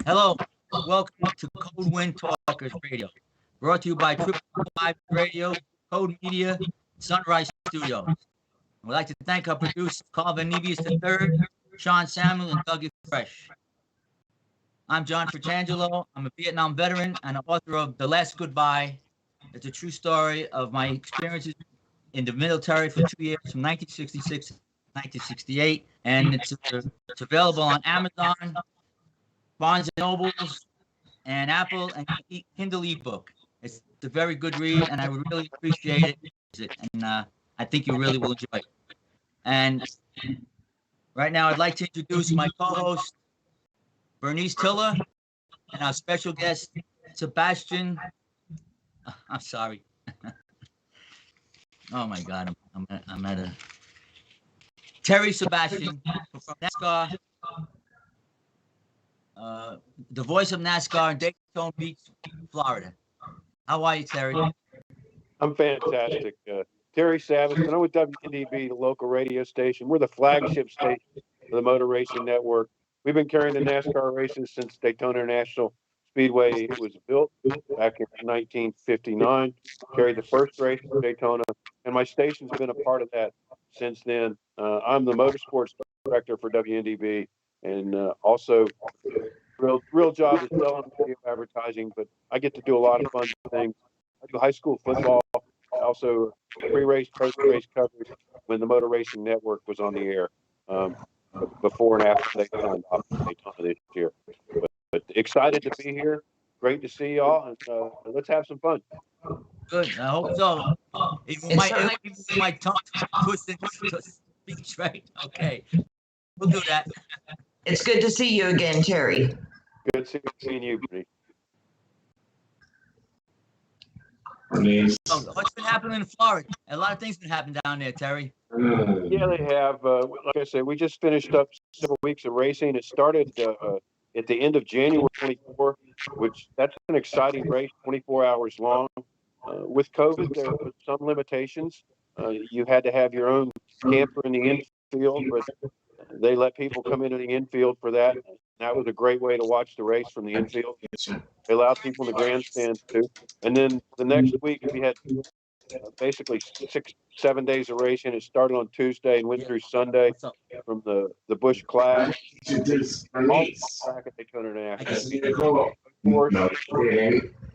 Hello, welcome to Code Win Talkers Radio, brought to you by Triple Five Radio, Code Media, Sunrise Studios. We'd like to thank our producers, Carl Nevius III, Sean Samuel, and Doug Fresh. I'm John Fratangelo. I'm a Vietnam veteran and an author of The Last Goodbye. It's a true story of my experiences in the military for 2 years, from 1966 to 1968, and it's available on Amazon, Barnes & Nobles, and Apple, and Kindle ebook. It's a very good read, and I would really appreciate it. And I think you really will enjoy it. And right now, I'd like to introduce my co-host, Bernice Tiller, and our special guest, Sabiston. I'm sorry. Oh my God, I'm at a Terry Sabiston from NASCAR. The voice of NASCAR in Daytona Beach, Florida. How are you, Terry? I'm fantastic. Terry Sabiston. I'm with WNDB, the local radio station. We're the flagship station for the Motor Racing Network. We've been carrying the NASCAR races since Daytona International Speedway was built back in 1959. Carried the first race at Daytona, and my station's been a part of that since then. I'm the motorsports director for WNDB, and also real job is selling video advertising, but I get to do a lot of fun things. I do high school football, also pre-race, post-race coverage when the Motor Racing Network was on the air, before and after Daytona this year. But excited to be here. Great to see y'all, and let's have some fun. Good. I hope so. Even my tongue twisted speech, right? Okay. We'll do that. It's good to see you again, Terry. Good seeing you, Brittany. So, what's been happening in Florida? A lot of things been happening down there, Terry. Yeah, they have. Like I said, we just finished up several weeks of racing. It started at the end of January 24, which that's an exciting race, 24 hours long. With COVID, there were some limitations. You had to have your own camper in the infield, but they let people come into the infield for that. That was a great way to watch the race from the infield. They allowed people in the grandstands too. And then the next week, we had basically 6-7 days of racing. It started on Tuesday and went through Sunday from the Busch Clash. All track at Daytona International.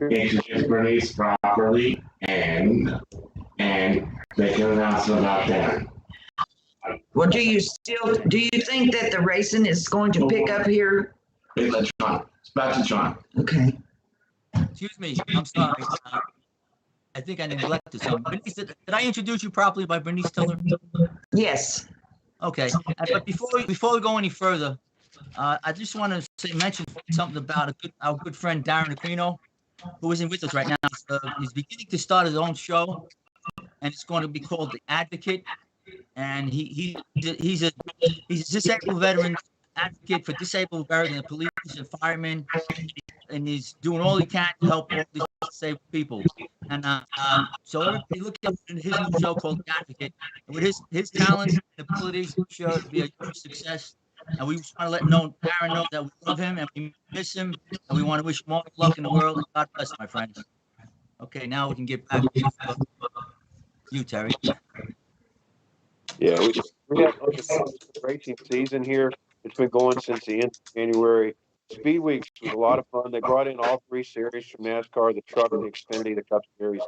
Introduce Bernice properly, and they can announce about that. Well, do you think that the racing is going to pick up here? Let John. It's back to John. Okay. Excuse me. I'm sorry. I think I neglected something. Bernice, did I introduce you properly by Bernice Tiller? Yes. Okay. But before we go any further, I just want to mention something about our good friend Darren Aquino, who isn't with us right now. He's beginning to start his own show, and it's going to be called The Advocate. And he's a disabled veteran advocate for disabled veterans and police and firemen, and he's doing all he can to help all these disabled people. And so everybody look at his new show called The Advocate. And with his talents and abilities, I'm sure it'll be a huge success. And we just want to let Darren know that we love him and we miss him, and we want to wish him all the luck in the world. And God bless, my friends. Okay, now we can get back to you, Terry. Yeah, we have a racing season here. It's been going since the end of January. Speed Weeks was a lot of fun. They brought in all three series from NASCAR: the Truck, the Xfinity, the Cup Series.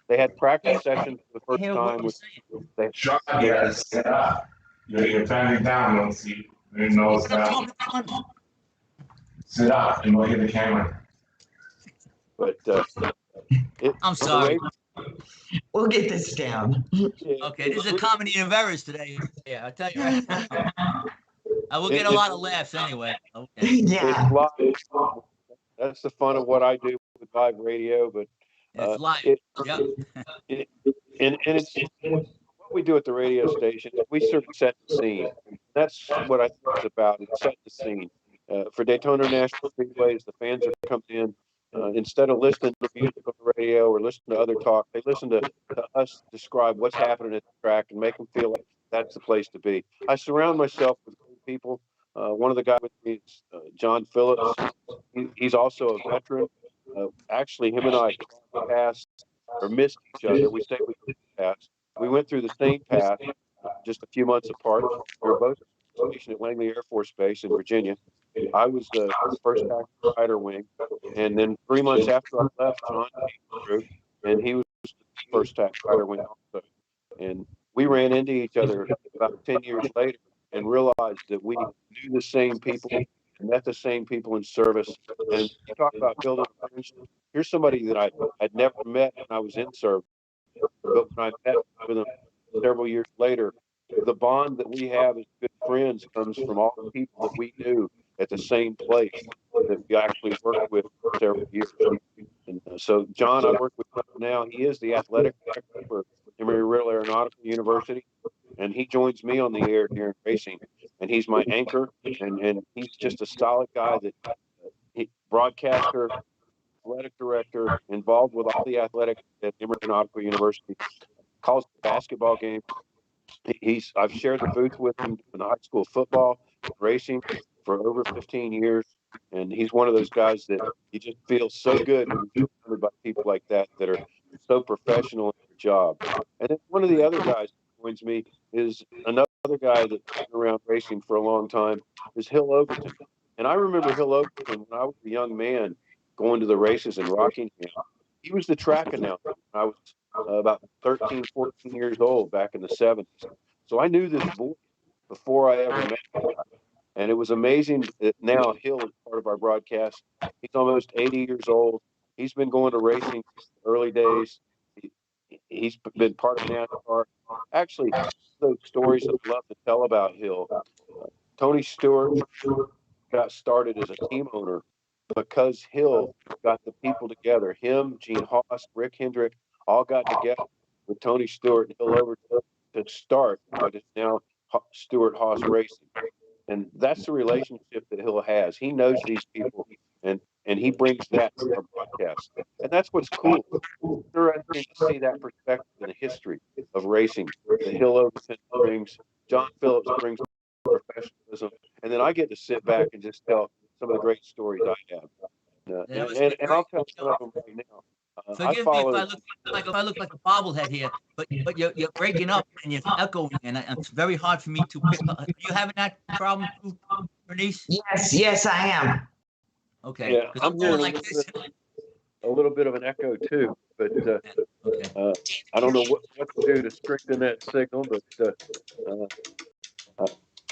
They had practice sessions for the first time. Sean, you gotta sit up. You're fanning down. Let's see. Who knows that? Sit up and look at the camera. But I'm sorry. We'll get this down. Okay, this is a comedy of errors today. Yeah, I'll tell you right now. I will get a lot of laughs anyway. Okay. Yeah. That's the fun of what I do with live radio. But it's live. And it's what we do at the radio station. We sort of set the scene. That's what I think it's about. It's set the scene. For Daytona National Speedways, the fans are coming in. Instead of listening to music on the radio or listening to other talk, they listen to us describe what's happening at the track and make them feel like that's the place to be. I surround myself with great people. One of the guys with me is John Phillips. He's also a veteran. Actually, him and I passed or missed each other. We say we passed. We went through the same path just a few months apart. We were both stationed at Langley Air Force Base in Virginia. I was the first active fighter wing, and then 3 months after I left, John came through, and he was the first active fighter wing also. And we ran into each other about 10 years later and realized that we knew the same people, met the same people in service. And you talk about building a friendship. Here's somebody that I'd never met when I was in service, but when I met with him several years later, the bond that we have as good friends comes from all the people that we knew at the same place that we actually worked with for several years. And so John, I work with now. He is the athletic director for Embry-Riddle Aeronautical University, and he joins me on the air during racing. And he's my anchor, and he's just a solid guy that broadcaster, athletic director, involved with all the athletics at Emory Nautical University, calls the basketball game. I've shared the booth with him in high school football, racing for over 15 years. And he's one of those guys that you just feel so good when you're surrounded by people like that are so professional in their job. And then one of the other guys that joins me is another guy that's been around racing for a long time, is Hill Overton. And I remember Hill Overton when I was a young man going to the races in Rockingham. He was the track announcer when I was about 13, 14 years old back in the 70s. So I knew this boy before I ever met him. And it was amazing that now Hill is part of our broadcast. He's almost 80 years old. He's been going to racing early days. He's been part of NASCAR. Actually, those stories I'd love to tell about Hill. Tony Stewart got started as a team owner because Hill got the people together. Him, Gene Haas, Rick Hendrick, all got together with Tony Stewart and Hill Overton to start what is now Stewart Haas Racing. And that's the relationship that Hill has. He knows these people, and he brings that to our broadcast. And that's what's cool. It's interesting to see that perspective in the history of racing that Hill Overton brings. John Phillips brings professionalism. And then I get to sit back and just tell some of the great stories I have. And I'll tell some of them right now. Forgive me if I look like a bobblehead here, but you're breaking up and you're echoing, and it's very hard for me to pick up. Are you having that problem, Bernice? Yes, I am. Okay. Yeah, I'm hearing like this. a little bit of an echo too, but Okay. I don't know what to do to strengthen that signal, but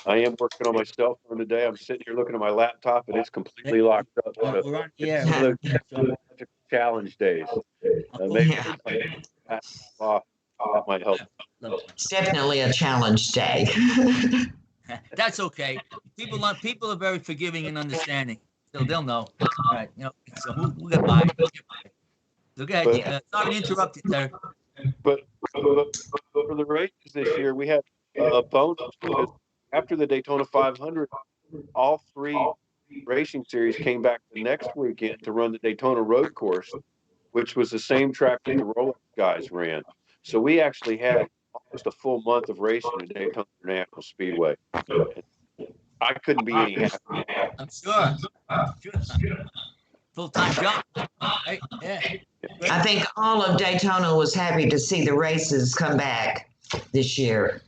I am working on my cell phone today. I'm sitting here looking at my laptop and it's completely locked up. So We're on the air. it's one of those challenge days. Maybe off. That might help. It's definitely a challenge day. That's okay. People are very forgiving and understanding, so they'll know. All right, so we'll get by. So go ahead. Sorry to interrupt you, sir. But for the races this year, we had a bonus because after the Daytona 500, all three racing series came back the next weekend to run the Daytona Road Course, which was the same track that the Rolex guys ran. So we actually had almost a full month of racing at Daytona International Speedway. I couldn't be any happier. I'm sure. Full-time job, right? Yeah. I think all of Daytona was happy to see the races come back this year.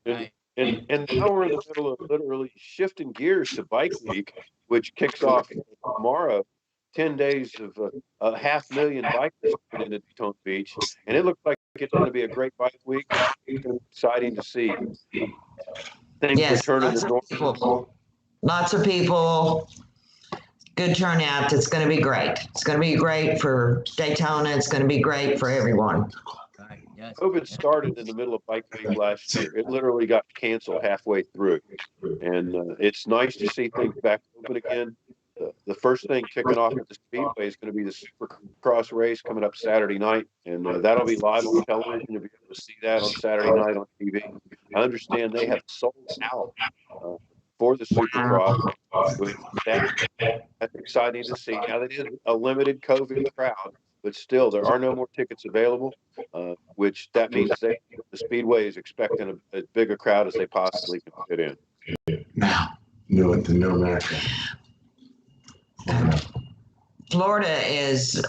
Right. And now we're in the middle of literally shifting gears to Bike Week, which kicks off tomorrow. 10 days of 500,000 bikers coming into Daytona Beach, and it looks like it's going to be a great bike week. It's going to be exciting to see things returning to normal. Lots of people. Good turnout. It's going to be great. It's going to be great for Daytona. It's going to be great for everyone. Right. Yes. COVID started in the middle of Bike Week last year. It literally got canceled halfway through, and it's nice to see things back open again. The first thing kicking off at the Speedway is going to be the Supercross race coming up Saturday night, and that'll be live on television. You'll be able to see that on Saturday night on TV. I understand they have sold out for the Supercross. That's exciting to see. Now, that is a limited COVID crowd, but still, there are no more tickets available, which that means the Speedway is expecting as big a crowd as they possibly can fit in. Now, the new America. Florida is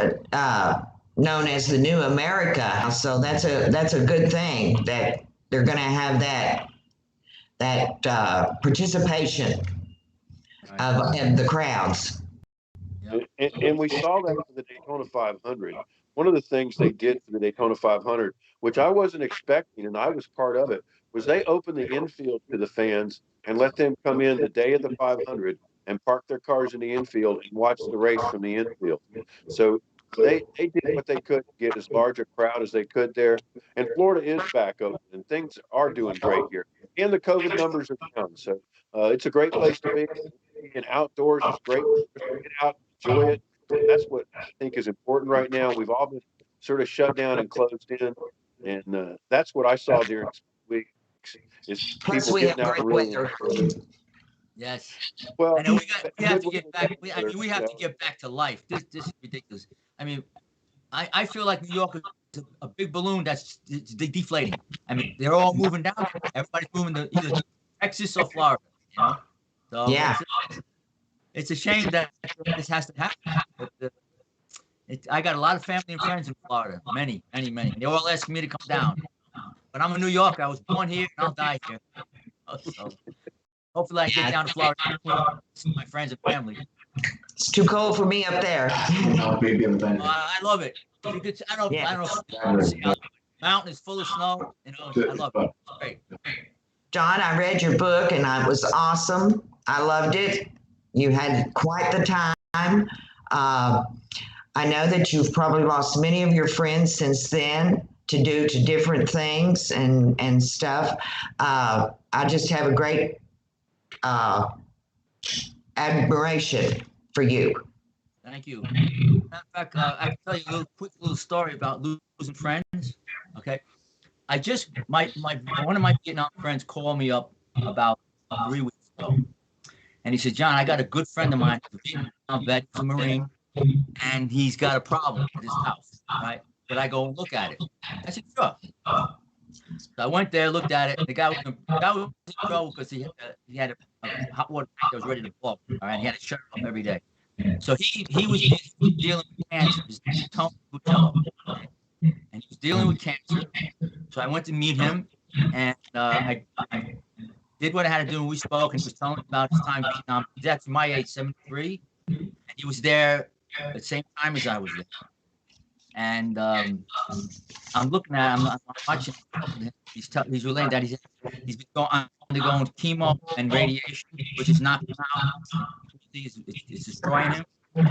known as the new America, so that's a good thing that they're going to have that participation of the crowds. And we saw that for the Daytona 500. One of the things they did for the Daytona 500, which I wasn't expecting, and I was part of it, was they opened the infield to the fans and let them come in the day of the 500 and park their cars in the infield and watch the race from the infield. So they did what they could to get as large a crowd as they could there. And Florida is back open, and things are doing great here. And the COVID numbers are down. So it's a great place to be. And outdoors is great. Get out, enjoy it. That's what I think is important right now. We've all been sort of shut down and closed in. And that's what I saw during this week is Plus, people we have getting out great and weather. Yes. well, I know we have to get back. We have you to know. get back to life. This is ridiculous. I mean, I feel like New York is a big balloon that's deflating. I mean, they're all moving down. Everybody's moving to either Texas or Florida. You know, so Yeah. it's a shame that this has to happen. But, I got a lot of family and friends in Florida. Many. They're all asking me to come down. But I'm a New Yorker. I was born here and I'll die here. So hopefully I get down to Florida to see my friends and family. It's too cold for me up there. Maybe in the bend. I love it. You could, I don't know. Mountain is full of snow. You know, I love it. It's great. John, I read your book and it was awesome. I loved it. You had quite the time. I know that you've probably lost many of your friends since then to different things and stuff. I just have a great admiration for you. Thank you. Matter of fact, I can tell you a quick little story about losing friends. Okay, one of my Vietnam friends called me up about 3 weeks ago, and he said, "John, I got a good friend of mine, a Vietnam vet, he's a Marine, and he's got a problem at his house. Right? Could I go and look at it?" I said, "Sure." So I went there, looked at it. The guy was in trouble because he had a hot water tank that was ready to blow. All right, he had to shut it off every day. So he was dealing with cancer. His name is Tony Butello, and he was dealing with cancer. So I went to meet him, and I did what I had to do. We spoke, and he was telling me about his time in Vietnam. He's actually my age, 73, and he was there at the same time as I was there. And I'm looking at him, I'm watching him. He's relaying that he's been undergoing chemo and radiation, which is knocking him out. It's destroying him. I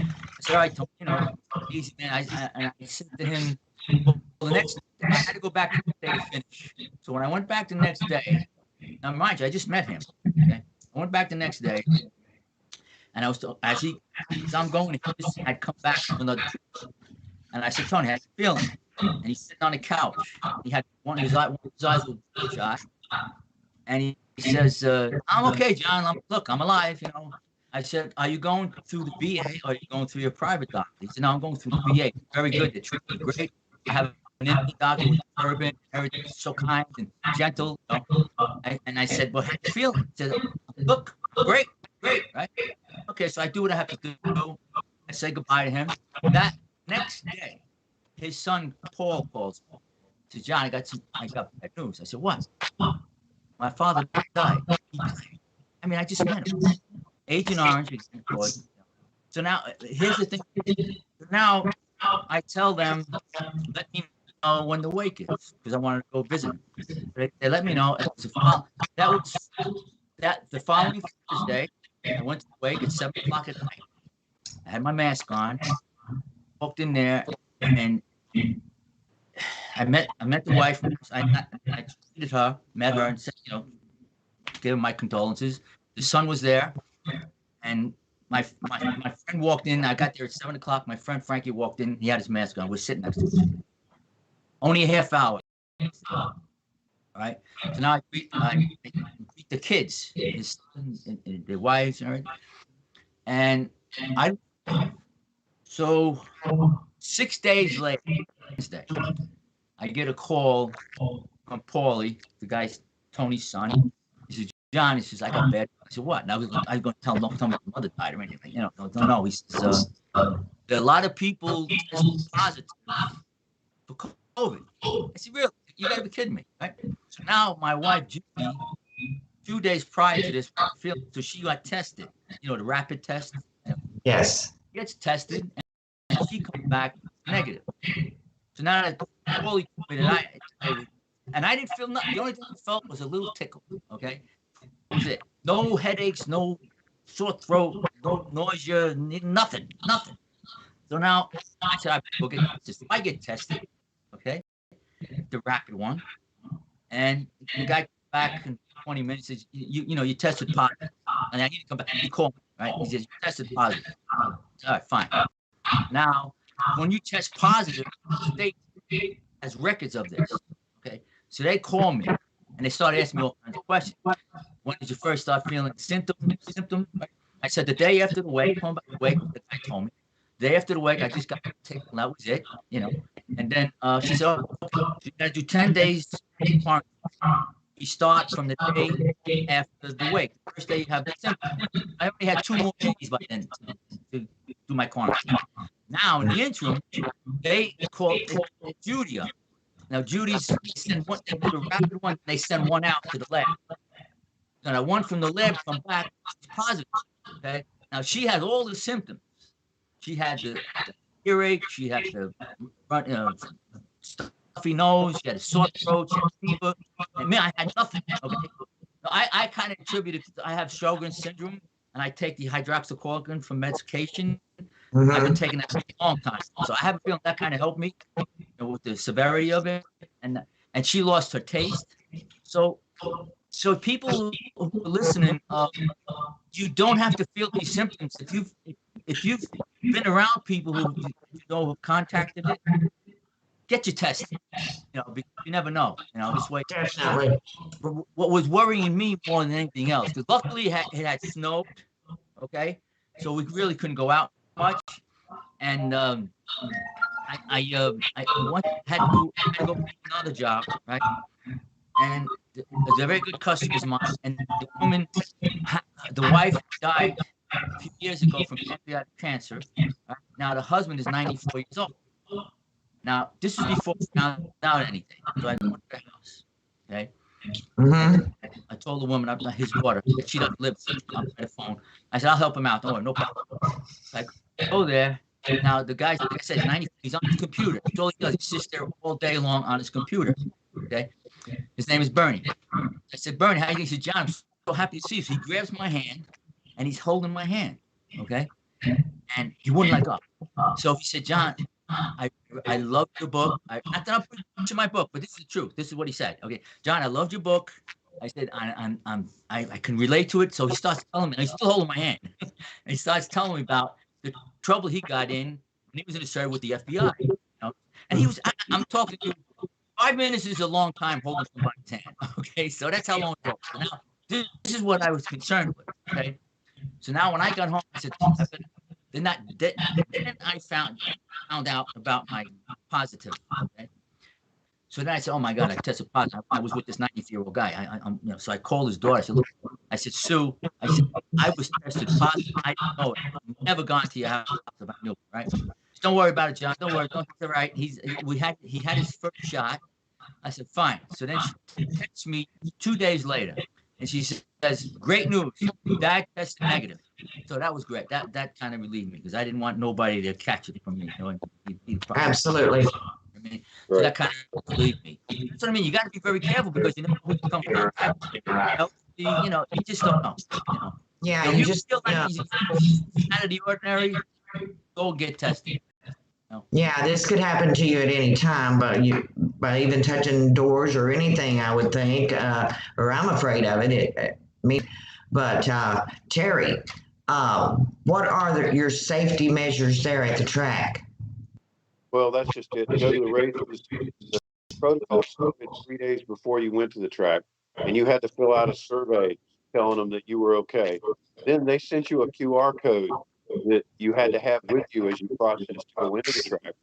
said, "All right, Tony, you know, easy, man." I said to him, well, the next day, I had to go back the next day to finish. So when I went back the next day, now mind you, I just met him. Okay? I went back the next day, and I was told, as I'm going, he just had come back from another trip. And I said, "Tony, how you feeling?" And he's sitting on the couch. He had one of his eyes was bloodshot. And he says, "I'm okay, John. Look, I'm alive, you know." I said, "Are you going through the VA or are you going through your private doctor?" He said, "No, I'm going through the VA. Very good. They treat me great. I have an Indian doctor with a turban. Everything's so kind and gentle." You know? And I said, "Well, how you feeling?" He said, "Look, great, right?" Okay, so I do what I have to do. I say goodbye to him. That next day, his son Paul calls me. He says, "John, I got bad news." I said, "What?" "My father died." He died. I mean, I just met him. Agent Orange. So now, here's the thing. Now, I tell them, let me know when the wake is, because I wanted to go visit him. They let me know. The following Thursday, I went to the wake at 7 o'clock at night. I had my mask on, walked in there, and I met the wife. I treated her, met her, and said, you know, gave her my condolences. The son was there, and my friend walked in. I got there at 7 o'clock. My friend Frankie walked in. He had his mask on. We're sitting next to each other. Only a half hour. All right. So now I greet the kids, his sons and their wives, and everything. And so 6 days later, Wednesday, I get a call from Paulie, the guy's Tony's son. He says, "John," he says, "I got bad news." I said, what? And I was going to tell him, don't tell me my mother died or anything. You know, no. He says, there are a lot of people testing positive for COVID. I said, really? You got to be kidding me, right? So now my wife, Judy, 2 days prior to this, so she got tested, you know, the rapid test. Yes. Gets tested, and she comes back negative. So now that fully COVID, and I didn't feel nothing. The only thing I felt was a little tickle, okay? That was it. No headaches, no sore throat, no nausea, nothing. So now I said, I will get tested. So I get tested, okay? The rapid one. And the guy comes back in 20 minutes, says, you tested positive. And I need to come back. He called me, right? He says, you tested positive. All right, fine. Now, when you test positive, the state has records of this, okay? So they call me, and they start asking me all kinds of questions. When did you first start feeling symptom? Right? I said, the day after the wake, home by the wake, the guy told me. The day after the wake, I just got taken, that was it, you know. And then she said, oh, okay, so you got to do 10 days quarantine. You start from the day after the wake. The first day you have the symptoms. I only had 2 more days by then to do my quarantine. Now, in the interim, they called Judy up. Now, Judy's send one, they do the rapid one, they send one out to the lab. Now, that one from the lab come back, it's positive, okay? Now, she had all the symptoms. She had the earache, she had the stuffy nose, she had a sore throat, she had fever, and me, I had nothing, okay? I kind of attribute it to, I have Sjogren's syndrome, and I take the hydroxychloroquine for medication. I've been taking that for a long time, so I have a feeling that kind of helped me, you know, with the severity of it, and she lost her taste. So people who are listening, you don't have to feel these symptoms if you've been around people who you know have contacted it. Get your tested, you know, because you never know, you know, this way. Definitely. But what was worrying me more than anything else, because luckily it had snowed, okay, so we really couldn't go out much, and I had to go get another job, right? And they're very good customers of mine. And the woman, the wife died a few years ago from pancreatic cancer. Right? Now the husband is 94 years old. Now this is before I found out anything. So I went to the house. Okay. I told the woman, I'm not his daughter. She doesn't live on the phone. I said, I'll help him out. Don't worry, no problem. So I go there. Now the guy, like I said, 90, he's on his computer. That's all he does. He sits there all day long on his computer. Okay. His name is Bernie. I said, Bernie, how you doing? He said, John, I'm so happy to see you. So he grabs my hand and he's holding my hand. Okay. And he wouldn't let go. So he said, John, I love your book. Not that I'm pushing my book, but this is the truth. This is what he said. Okay. John, I loved your book. I said, I can relate to it. So he starts telling me, and he's still holding my hand. And he starts telling me about the trouble he got in when he was in the service with the FBI. You know? And he was, I'm talking to you. 5 minutes is a long time holding somebody's hand. Okay, so that's how long it goes. So now, this is what I was concerned with. Okay, so now when I got home, I said, then I found out about my positive. Okay? So then I said, oh my God, I tested positive. I was with this 90-year-old guy. I'm, you know, so I called his daughter. I said, look, I said, Sue, I was tested positive. I didn't know it. I've never gone to your house if I knew it, right? Don't worry about it, John. Don't worry. Don't all right. He had his first shot. I said, fine. So then she texts me 2 days later, and she says, great news. Dad tested negative. So that was great. That kind of relieved me because I didn't want nobody to catch it from me. You know, Absolutely. I mean, so that kind of relieved me. So I mean, you got to be very careful because you know who you come in contact with. You know, you just don't know. You know. Yeah, So you you just feel like he's out of the ordinary, go get tested. Yeah, this could happen to you at any time, but by even touching doors or anything, I would think, or I'm afraid of it. But Terry, what are your safety measures there at the track? Well, that's just it. Go to the races. The protocol started 3 days before you went to the track, and you had to fill out a survey telling them that you were okay. Then they sent you a QR code that you had to have with you as you processed to go into the track.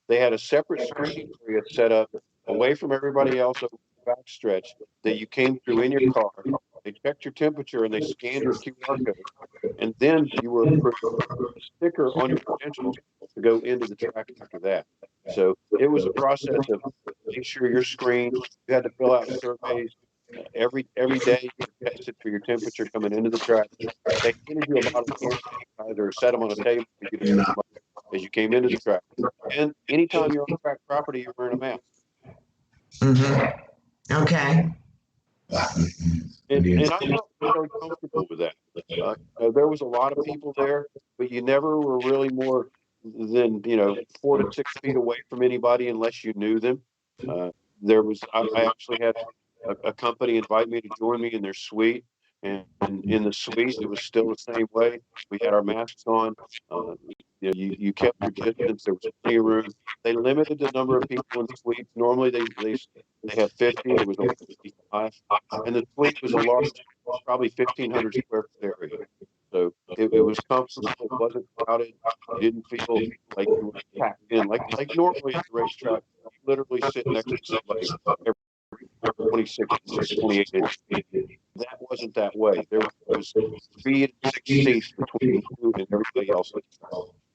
They had a separate screening area set up away from everybody else over the back stretch that you came through in your car. They checked your temperature and they scanned your QR code, and then you were approved a sticker on your credentials to go into the track after that. So it was a process of making sure your screen. You had to fill out surveys every day. You were tested for your temperature coming into the track. They handed you a bottle of hand sanitizer or set them on a table for you to pick them up as you came into the track. And anytime you're on track property, you're wearing a mask. Mm-hmm. Okay. And I felt very comfortable with that. There was a lot of people there, but you never were really more than 4 to 6 feet away from anybody unless you knew them. I actually had a company invite me to join me in their suite, and in the suite it was still the same way. We had our masks on. You kept your distance. There was plenty of room. They limited the number of people in suites. Normally they have 50. There was only 55, and the suite was a large, probably 1,500 square foot area. So it was comfortable. It wasn't crowded. You didn't feel like you were packed in. Like normally at the racetrack, you literally sit next to somebody every 26 inches, 28 inches. That wasn't that way. There was 3 to 6 seats between you and everybody else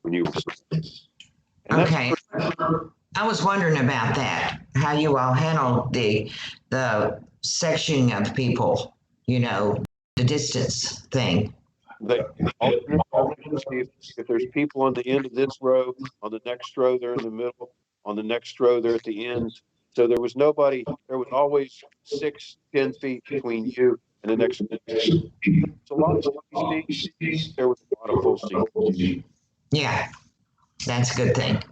when you were sitting. And Okay. I was wondering about that, how you all handled the sectioning of people, the distance thing. If there's people on the end of this row, on the next row they're in the middle, on the next row they're at the ends. So there was nobody. There was always 6-10 feet between you and the next. It's a lot of empty seats. There was a lot of full seats. Yeah, that's a good thing.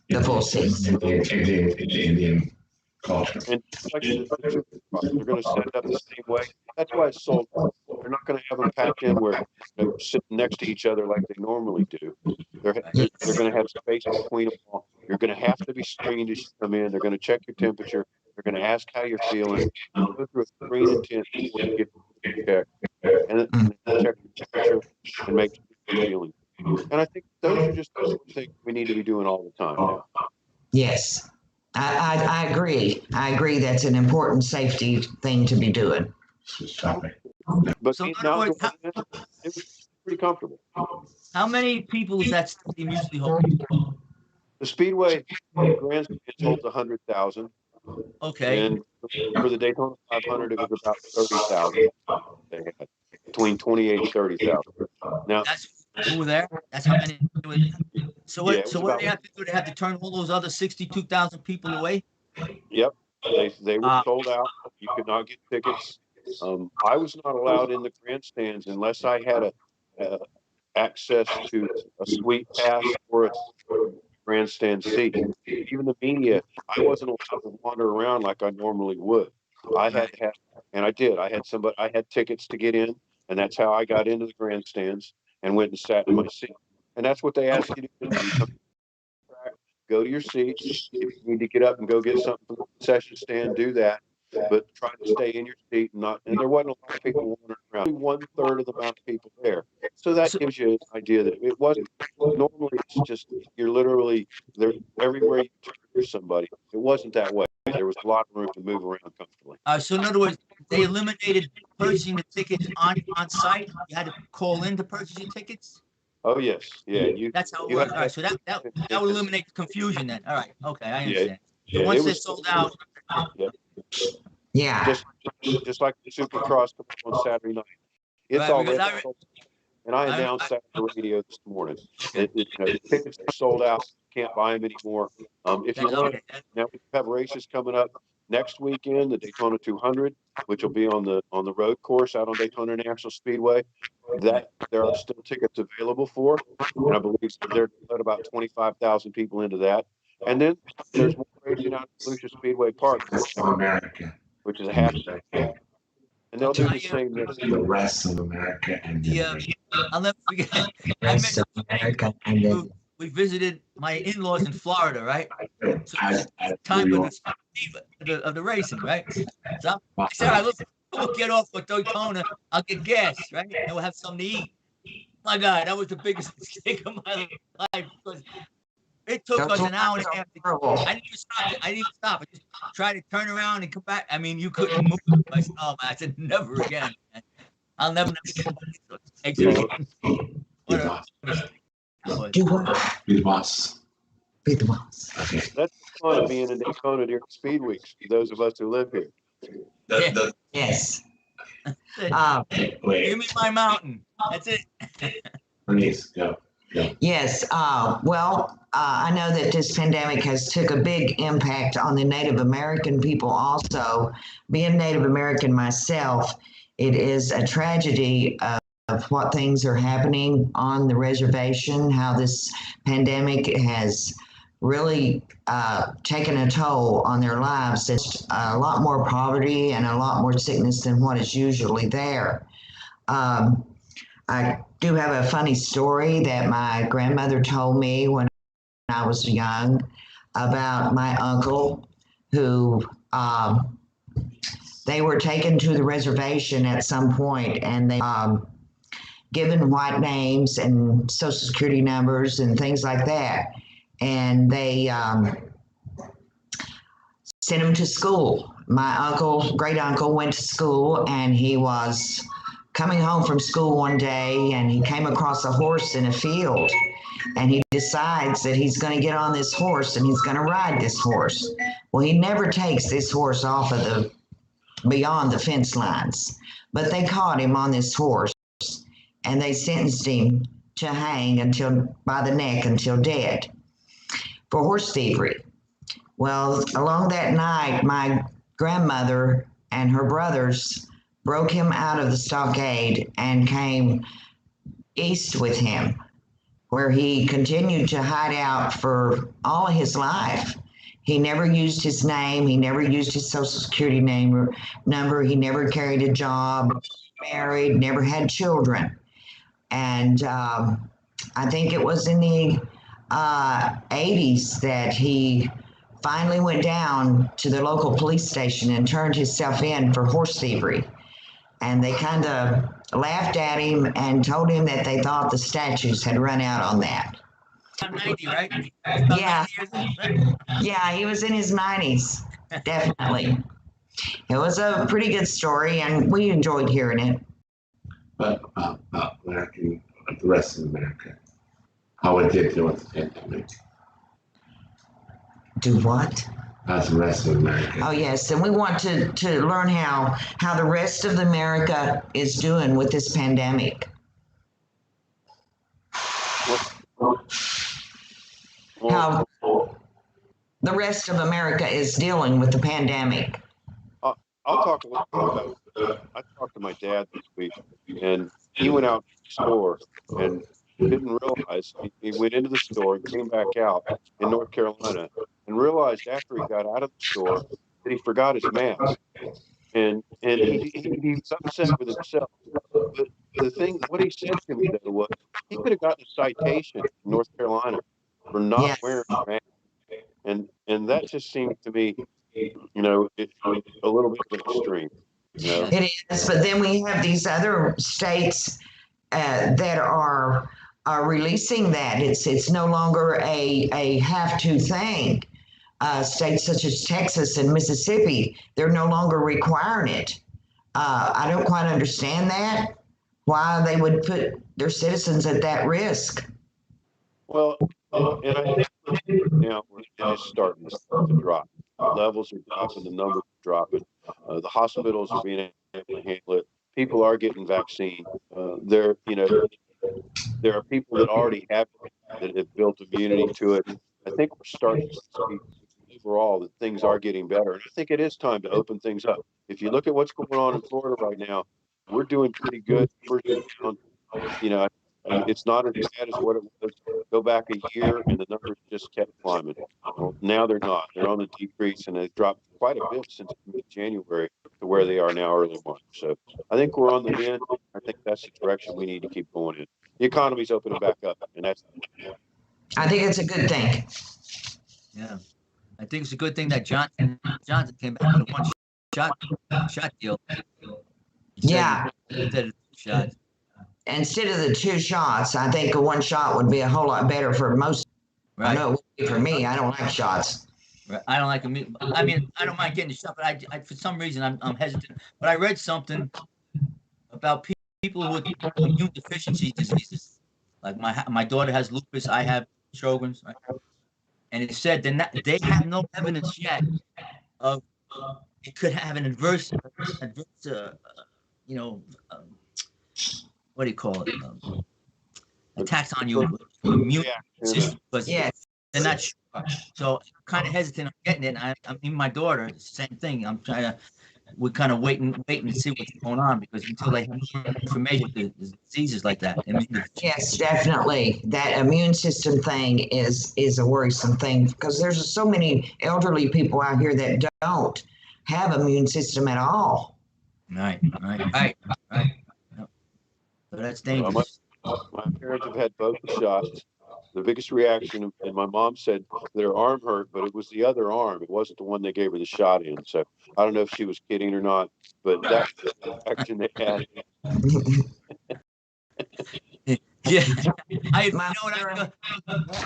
The full seats. Indian culture. And like they're going to set it up the same way. That's why it's sold out. They're not going to have them packed in where they're sitting next to each other like they normally do. They're going to have space between them all. You're going to have to be screened as you come in. They're going to check your temperature. They're going to ask how you're feeling. Go through a screen intent before you get checked, and then check your temperature and make sure you're feeling. And I think those are just things we need to be doing all the time now. Yes, I agree. I agree. That's an important safety thing to be doing. But So now words, it was pretty comfortable. how many people is that stadium usually hold? The Speedway grandstand holds 100,000. Okay. And for the Daytona 500, it was about 30,000. They had between 28 and 30,000. Now, That's who were there. That's how many. So what? Yeah, So what do they have to do? They have to turn all those other 62,000 people away. Yep, they were sold out. You could not get tickets. I was not allowed in the grandstands unless I had a access to a suite pass or a grandstand seat. Even the media, I wasn't allowed to wander around like I normally would. I had to have, and I did. I had tickets to get in, and that's how I got into the grandstands and went and sat in my seat. And that's what they ask you to do. You come to the track, go to your seats. If you need to get up and go get something from the concession stand, do that. But try to stay in your seat and not. And there wasn't a lot of people wandering around. Only 1/3 of the amount of people there. So that gives you an idea that it wasn't. Normally, it's just you're literally there everywhere you turn. There's somebody. It wasn't that way. There was a lot of room to move around comfortably. So in other words, they eliminated purchasing the tickets on site. You had to call in to purchase your tickets. Oh yes, yeah. That's how it was. All right, so that would eliminate the confusion then. All right, okay, I understand. So Yeah, once they're sold out. Yeah. Just like the Supercross on Saturday night. It's Right, already because sold. And I announced that on the radio this morning. The tickets are sold out. Can't buy them anymore. If you want, now we have races coming up next weekend, the Daytona 200, which will be on the road course out on Daytona International Speedway. That there are still tickets available for, and I believe they're at about 25,000 people into that. And then there's more racing out at Lucia Speedway Park, which is a half day. And they'll do the same this the rest of America and I'll never forget. I met we visited my in-laws in Florida, right? So time of the racing, right? So I said, we'll get off with Daytona. I'll get gas, right? And we'll have something to eat. My God, that was the biggest mistake of my life. Because It took Those us an hour and a lines half. are horrible. I didn't even stop. I didn't even stop. I just tried to turn around and come back. I mean, you couldn't move. I said, oh, man. I said, never again. Man. I'll never exit again. What a mistake that was. Do what? Be the boss. Be the boss. Okay. That's the fun of being in Daytona during speed weeks, for those of us who live here. Yes. Give Wait, me my mountain. That's it. Bernice, go. Yes. I know that this pandemic has took a big impact on the Native American people also. Being Native American myself, it is a tragedy of what things are happening on the reservation, how this pandemic has really taken a toll on their lives. It's a lot more poverty and a lot more sickness than what is usually there. I do have a funny story that my grandmother told me when I was young about my uncle who they were taken to the reservation at some point and they given white names and social security numbers and things like that. And they sent him to school. My uncle, great uncle, went to school and he was coming home from school one day and he came across a horse in a field and he decides that he's going to get on this horse and he's going to ride this horse. Well, he never takes this horse off of the beyond the fence lines, but they caught him on this horse and they sentenced him to hang until by the neck until dead for horse thievery. Well, along that night, my grandmother and her brothers broke him out of the stockade and came east with him, where he continued to hide out for all of his life. He never used his name. He never used his social security number. He never carried a job, married, never had children. And I think it was in the 80s that he finally went down to the local police station and turned himself in for horse thievery. And they kind of laughed at him and told him that they thought the statutes had run out on that. 90, right? Yeah. Yeah, he was in his 90s, definitely. It was a pretty good story, and we enjoyed hearing it. But about the rest of America, how it did deal with the pandemic. Do what? How's the rest of America? Oh, yes, and we want to learn how the rest of America is doing with this pandemic. How the rest of America is dealing with the pandemic. I'll talk a little bit about it. I talked to my dad this week, and he went out to the store and didn't realize he went into the store and came back out in North Carolina and realized after he got out of the store that he forgot his mask. And he was upset with himself. But the thing, what he said to me though was he could have gotten a citation in North Carolina for not Yes. wearing a mask. And that just seemed to me, it's a little bit of an extreme. It is, but then we have these other states that are releasing that. It's no longer a have to thing. States such as Texas and Mississippi, they're no longer requiring it. I don't quite understand that. Why they would put their citizens at that risk. Well, and I think now it is starting to drop. Levels are dropping, the numbers are dropping. The hospitals are being able to handle it. People are getting vaccine. There are people that already have it, that have built immunity to it. I think we're starting to see overall that things are getting better. And I think it is time to open things up. If you look at what's going on in Florida right now, we're doing pretty good. It's not as bad as what it was. Go back a year and the numbers just kept climbing. Well, now they're not. They're on the decrease and they've dropped quite a bit since mid-January to where they are now early March. So I think we're on the mend. I think that's the direction we need to keep going in. The economy's opening back up, and that's. I think it's a good thing. Yeah. I think it's a good thing that Johnson came back with a one-shot deal. Yeah. Instead of 2 shots. Instead of the 2 shots, I think a 1 shot would be a whole lot better for most. I Right. know it would be for me. I don't like shots. Right. I don't like immune. I mean, I don't mind getting the shot, but I for some reason I'm hesitant. But I read something about people with immune deficiency diseases. Like my daughter has lupus. I have Sjogren's, right? And it said they have no evidence yet of it could have an adverse, you know, um, what do you call it? Attacks on your immune system, but Yes. they're not sure. So I'm kind of hesitant on getting it. I mean, my daughter, same thing. We're kind of waiting to see what's going on because until they have more information with the diseases like that. I mean, Yes, definitely. That immune system thing is a worrisome thing because there's so many elderly people out here that don't have immune system at all. right. So that's dangerous. My parents have had both the shots. The biggest reaction, and my mom said their arm hurt, but it was the other arm. It wasn't the one they gave her the shot in. So I don't know if she was kidding or not, but that's the reaction they had. Yeah, I My you know what mother,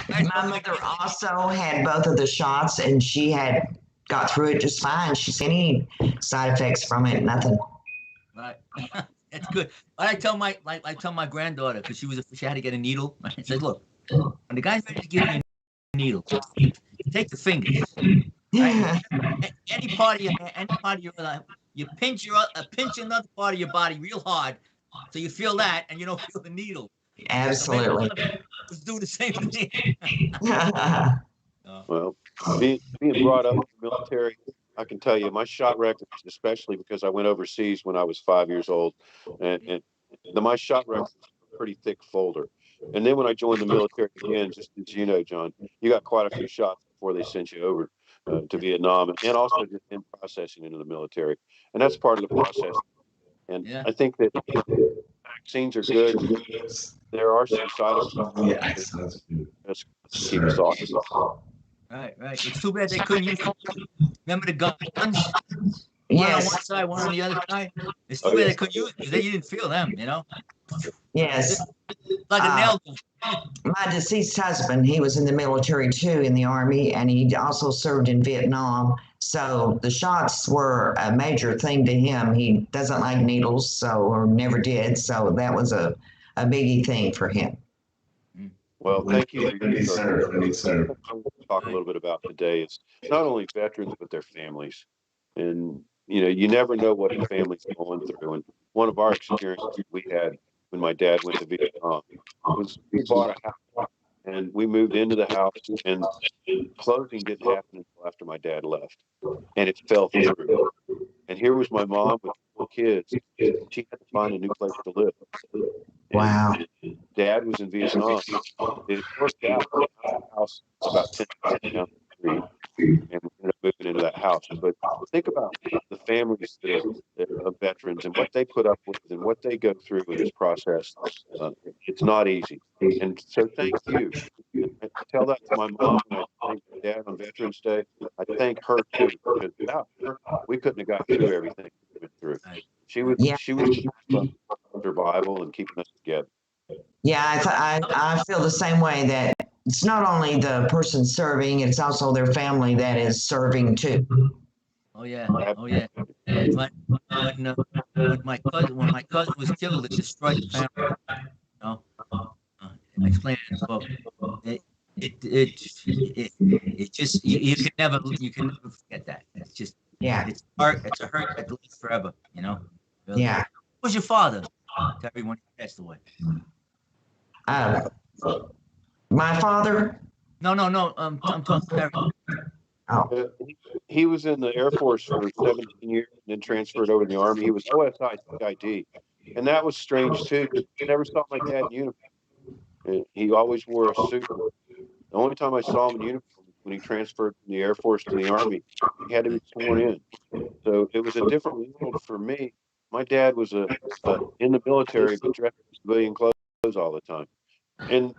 I my mother also had both of the shots and she had got through it just fine. She said any side effects from it, nothing. right. That's good. But I tell my granddaughter because she had to get a needle. I said, look, when the guy's ready to give you a needle, take the fingers. Right? Any part of your life, you pinch another part of your body real hard, so you feel that, and you don't feel the needle. Absolutely. So let's do the same thing. Well, being brought up in the military, I can tell you my shot records, especially because I went overseas when I was 5 years old, and my shot records were a pretty thick folder. And then when I joined the military again, just as you know, John, you got quite a few shots before they sent you over to Vietnam, and also just in processing into the military, and that's part of the process. And Yeah. I think that vaccines are good. There are some side effects. That's keep us off. Right. It's too bad they couldn't use. Remember the guns? One on one Yes, side, one on the other side. It's too Oh, bad yeah. they couldn't use it because you didn't feel them. yes. Like a nail gun. My deceased husband, he was in the military too, in the Army, and he also served in Vietnam. So the shots were a major thing to him. He doesn't like needles, or never did. So that was a biggie thing for him. Well, thank you for your service. Yes, sir. What I want to talk a little bit about today is not only veterans, but their families. And, you never know what a family's going through. And one of our experiences we had when my dad went to Vietnam was we bought a house and we moved into the house, and closing didn't happen until after my dad left, and it fell through. And here was my mom with 4 kids. She had to find a new place to live. Wow. And dad was in Vietnam. It worked out. The house is about 10 miles down the street, and we ended up moving into that house. But think about the families that are of veterans and what they put up with and what they go through in this process. It's not easy. And so thank you. And I tell that to my mom, and I thank my dad on Veterans Day. I thank her too, because without her, we couldn't have got through everything we went through. Yeah. She was the backbone of survival and keeping us together. Yeah, I feel the same way that it's not only the person serving, it's also their family that is serving too. Oh yeah. When my cousin was killed, it destroyed the family. I explained it in the book. It just you can never forget that. It's just it's hurt. It's a hurt that lives forever. Really. Yeah. Who was your father? To everyone who passed away. My father. No. I'm talking to everyone. Oh. He was in the Air Force for 17 years and then transferred over to the Army. He was OSI CID. And that was strange too. I never saw my dad in uniform. And he always wore a suit. The only time I saw him in uniform was when he transferred from the Air Force to the Army. He had to be sworn in. So it was a different world for me. My dad was in the military, but dressed in civilian clothes all the time. And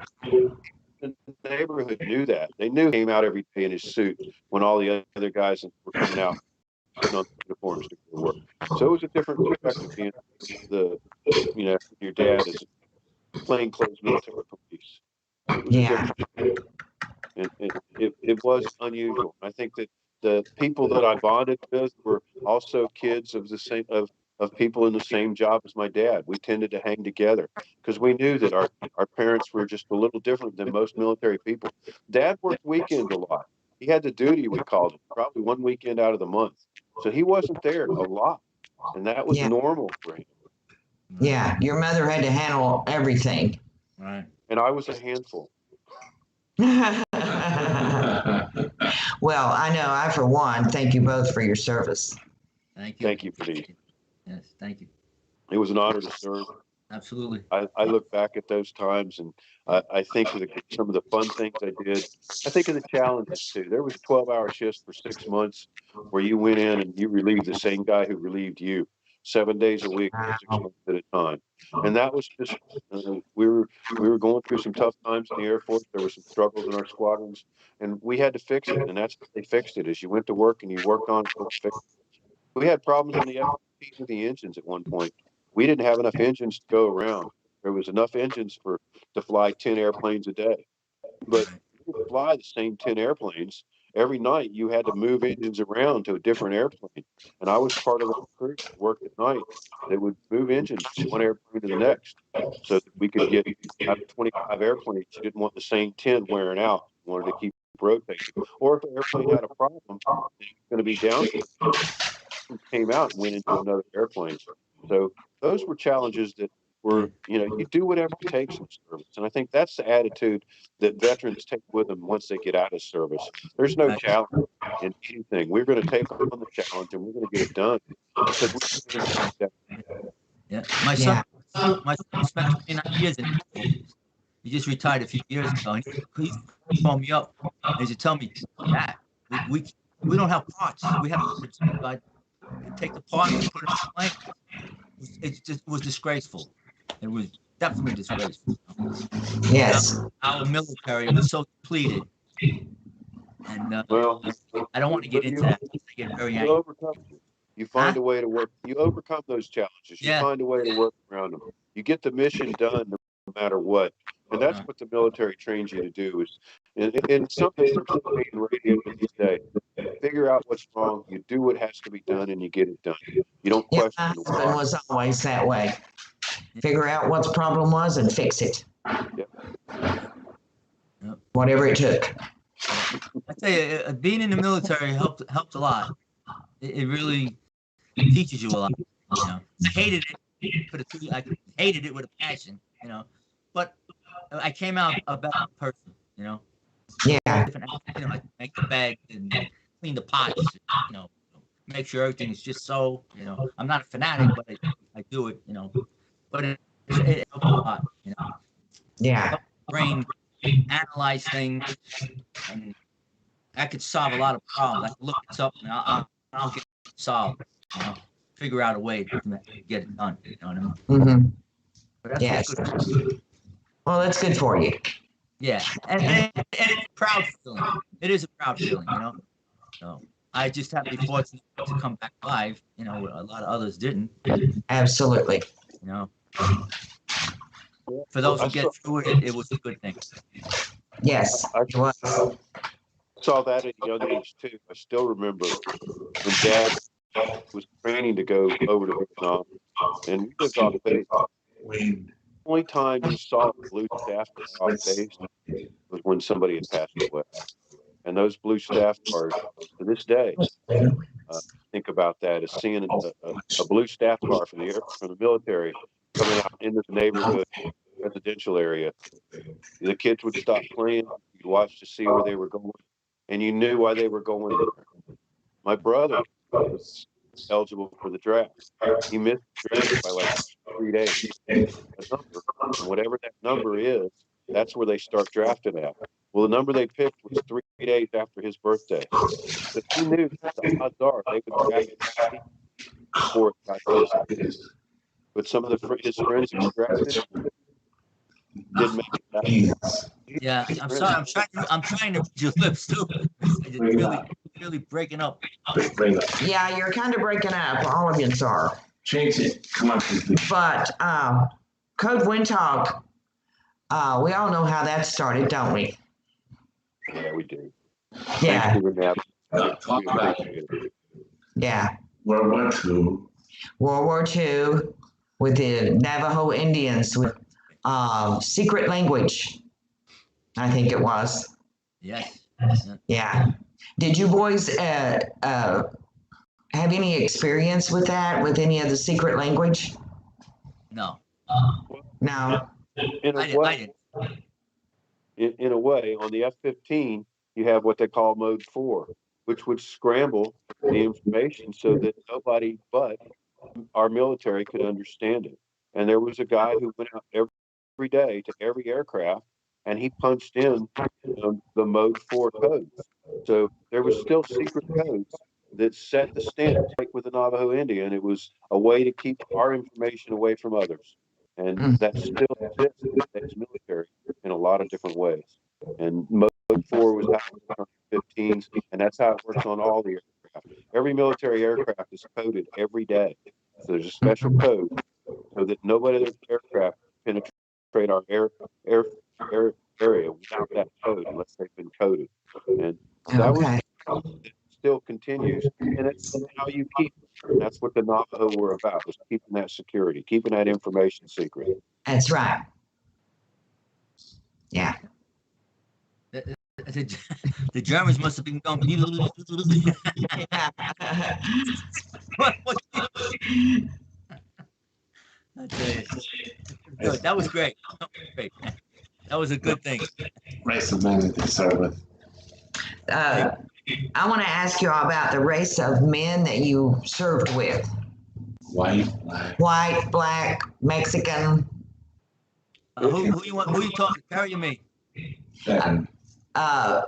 the neighborhood knew that. They knew he came out every day in his suit when all the other guys were coming out putting on uniforms to go to work. So it was a different perspective being your dad is plainclothes military police. It was a different. It was unusual. I think that the people that I bonded with were also kids of the same of people in the same job as my dad. We tended to hang together because we knew that our parents were just a little different than most military people. Dad worked weekends a lot. He had the duty, we called it, probably one weekend out of the month. So he wasn't there a lot, and that was Yeah. normal for him. Yeah, your mother had to handle everything. Right. And I was a handful. Well, I know I, for one, thank you both for your service. Thank you. Thank you for these. Yes, thank you. It was an honor to serve. Absolutely. I look back at those times and I think of some of the fun things I did. I think of the challenges too. There was 12-hour shifts for 6 months where you went in and you relieved the same guy who relieved you 7 days a week for 6 months at a time. And that was just, we were going through some tough times in the Air Force. There were some struggles in our squadrons and we had to fix it. And that's how they fixed it, is you went to work and you worked on it. We had problems on the F-15 with the engines at one point. We didn't have enough engines to go around. There was enough engines to fly 10 airplanes a day. But you didn't fly the same 10 airplanes. Every night you had to move engines around to a different airplane. And I was part of the crew that worked at night that would move engines from one airplane to the next so that we could get out of 25 airplanes. You didn't want the same 10 wearing out. You wanted to keep rotating. Or if the airplane had a problem, it was going to be down, came out and went into another airplane. So those were challenges that were, you do whatever it takes in service. And I think that's the attitude that veterans take with them once they get out of service. There's no challenge in anything. We're going to take on the challenge and we're going to get it done because we're Yeah. My son spent 29 years in the Air Force. He just retired a few years ago. And he called me up and he said, tell me, Dad, we don't have parts. We have to take the parts and put it in the plane. It just was disgraceful. It was definitely disgraceful. Yes. Our military was so depleted. And well, I don't want to get into that. I get very you angry. overcome it. You find a way to work. You overcome those challenges. You Yeah. find a way to work around them. You get the mission done no matter what. And that's what the military trains you to do. And something that's in radio these days. Figure out what's wrong. You do what has to be done, and you get it done. You don't Yeah, question my the husband was always that way. Figure out what the problem was and fix it. Yep. Whatever it took. I tell you, being in the military helped a lot. It really teaches you a lot. I hated it. I hated it with a passion. But I came out a better person. Yeah. I make the bed and clean the pots. Make sure everything's just so. I'm not a fanatic, but I do it. But it helps a lot. Yeah. Brain analyze things, and I could solve a lot of problems. I could look at something, and I'll get it solved. Figure out a way to get it done. You know what I mean? Mm-hmm. But that's Yes. good. Well, that's good for you. Yeah, and it's a proud feeling. It is a proud feeling, So I just have to be fortunate to come back alive. A lot of others didn't. Absolutely. For those who get through it, it was a good thing. Yes. It was. Saw that at a young age too. I still remember when Dad was training to go over to Vietnam, and we lived off base. The only time you saw a blue staff car off base was when somebody had passed away. And those blue staff cars, to this day, think about that as seeing a blue staff car from the military coming out into the neighborhood, residential area. The kids would stop playing. You'd watch to see where they were going, and you knew why they were going there. My brother was eligible for the draft. He missed the draft by like 3 days. A number, and whatever that number is, that's where they start drafting at. Well, the number they picked was 3 days after his birthday. So he knew the odds are they would draft him before it got his. But some of his friends who drafted didn't make it back. Yeah, I'm sorry. I'm trying to read your lips too. It's really breaking up. Yeah, you're kind of breaking up. All of you are. Change it. Come on, please. But Code Windtalk, we all know how that started, don't we? Yeah, we do. Yeah, Thanks to the Navy. Talk We about appreciate it. yeah. World War II. World War II with the Navajo Indians with secret language, I think it was. Yes. Yeah. Did you boys have any experience with that, with any of the secret language? No, No. In a I way, didn't. in a way, on the F-15, you have what they call Mode 4, which would scramble the information so that nobody but our military could understand it. And there was a guy who went out every day to every aircraft and he punched in the Mode 4 codes. So there was still secret codes that set the standard. Like with the Navajo Indian, it was a way to keep our information away from others. And Mm. that still exists in today's military in a lot of different ways. And Mode 4 was how it worked on 15s, and that's how it works on all the aircraft. Every military aircraft is coded every day. So there's a special code so that nobody other aircraft can penetrate our air, air area without that code unless they've been coded. And that was Okay. it still continues, and it's how you keep it. And that's what the Navajo were about, was keeping that security, keeping that information secret. That's right. Yeah. The, the Germans must have been going. I tell you, good. That was great. Great. That was a good thing. Race of men to start with. I want to ask you all about the race of men that you served with. White, black. White, black, Mexican. Who you talking? Carry me. Second. I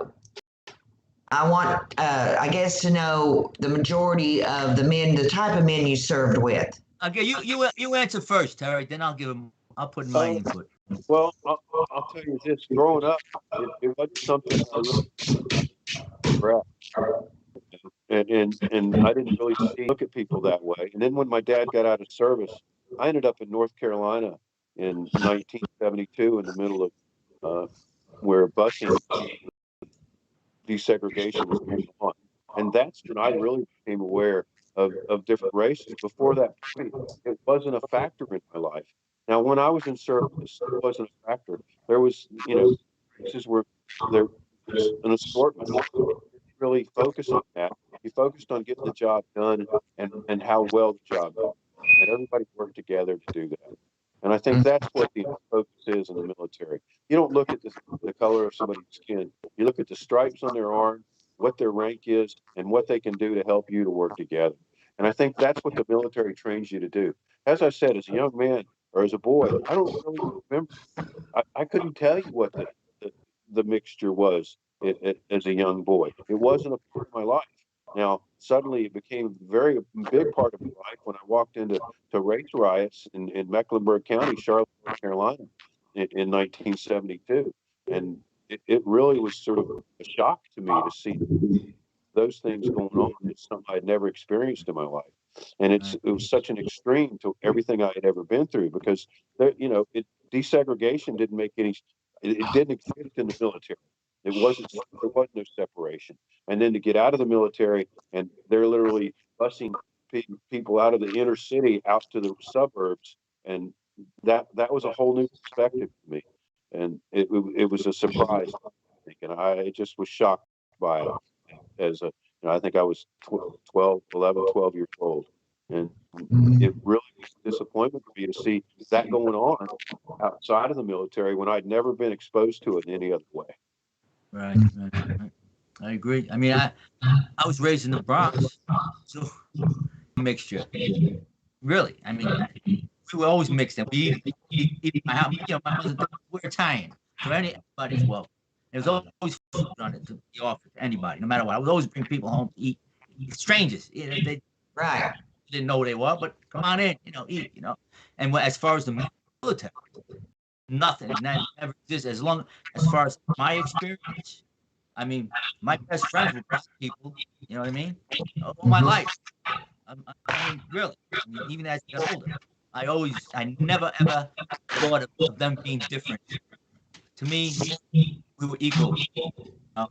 want, I guess, to know the majority of the men, the type of men you served with. Okay, you answer first, Terry. Then I'll give him. I'll put in my input. Well, I'll tell you this: growing up, it wasn't something I really regret. And I didn't really look at people that way. And then when my dad got out of service, I ended up in North Carolina in 1972 in the middle of where busing desegregation was going on. And that's when I really became aware of different races. Before that point, it wasn't a factor in my life. Now, when I was in service, it wasn't a factor. There was, races where there was an assortment. Really focus on that. You focused on getting the job done and how well the job done. And everybody worked together to do that. And I think that's what the focus is in the military. You don't look at the color of somebody's skin. You look at the stripes on their arm, what their rank is, and what they can do to help you to work together. And I think that's what the military trains you to do. As I said, as a young man or as a boy, I don't really remember. I couldn't tell you what the mixture was as a young boy. It wasn't a part of my life. Now, suddenly it became a very big part of my life when I walked into race riots in Mecklenburg County, Charlotte, North Carolina in 1972. And it really was sort of a shock to me to see those things going on. It's something I'd never experienced in my life. And it was such an extreme to everything I had ever been through because desegregation didn't make any, it didn't exist in the military. There was no separation. And then to get out of the military and they're literally busing people out of the inner city out to the suburbs. And that was a whole new perspective to me. And it was a surprise, I think. And I just was shocked by it as I think I was 12 years old. And it really was a disappointment for me to see that going on outside of the military when I'd never been exposed to it in any other way. Right. I agree. I mean, I was raised in the Bronx, so mixture. Really, I mean, we were always mixed, and we eat my house. My mother we're Italian, so anybody's welcome. There was always food on it to be offered to anybody, no matter what. I would always bring people home to eat. Strangers, they Right. didn't know who they were, but come on in, eat, And as far as the military, nothing, that never exists. As far as my experience, I mean, my best friends were black people. You know what I mean? All my life. I mean, really. I mean, even as I got older, I never ever thought of them being different. To me, we were equal. And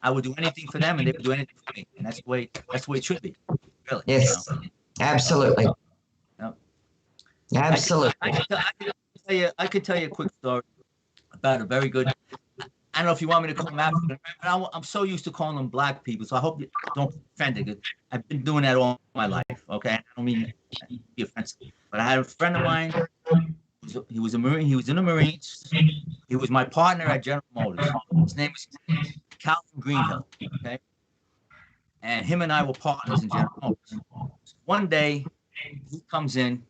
I would do anything for them, and they would do anything for me. And that's the way it should be, really. Yes, absolutely. You know? Absolutely. I could tell you a quick story about a very good. I don't know if you want me to call them African, but I'm so used to calling them black people, so I hope you don't be offended. I've been doing that all my life, okay? I don't mean to be offensive, but I had a friend of mine. He was a Marine. He was in the Marines. He was my partner at General Motors. His name is Calvin Greenhill, okay? And him and I were partners in General Motors. One day, he comes in,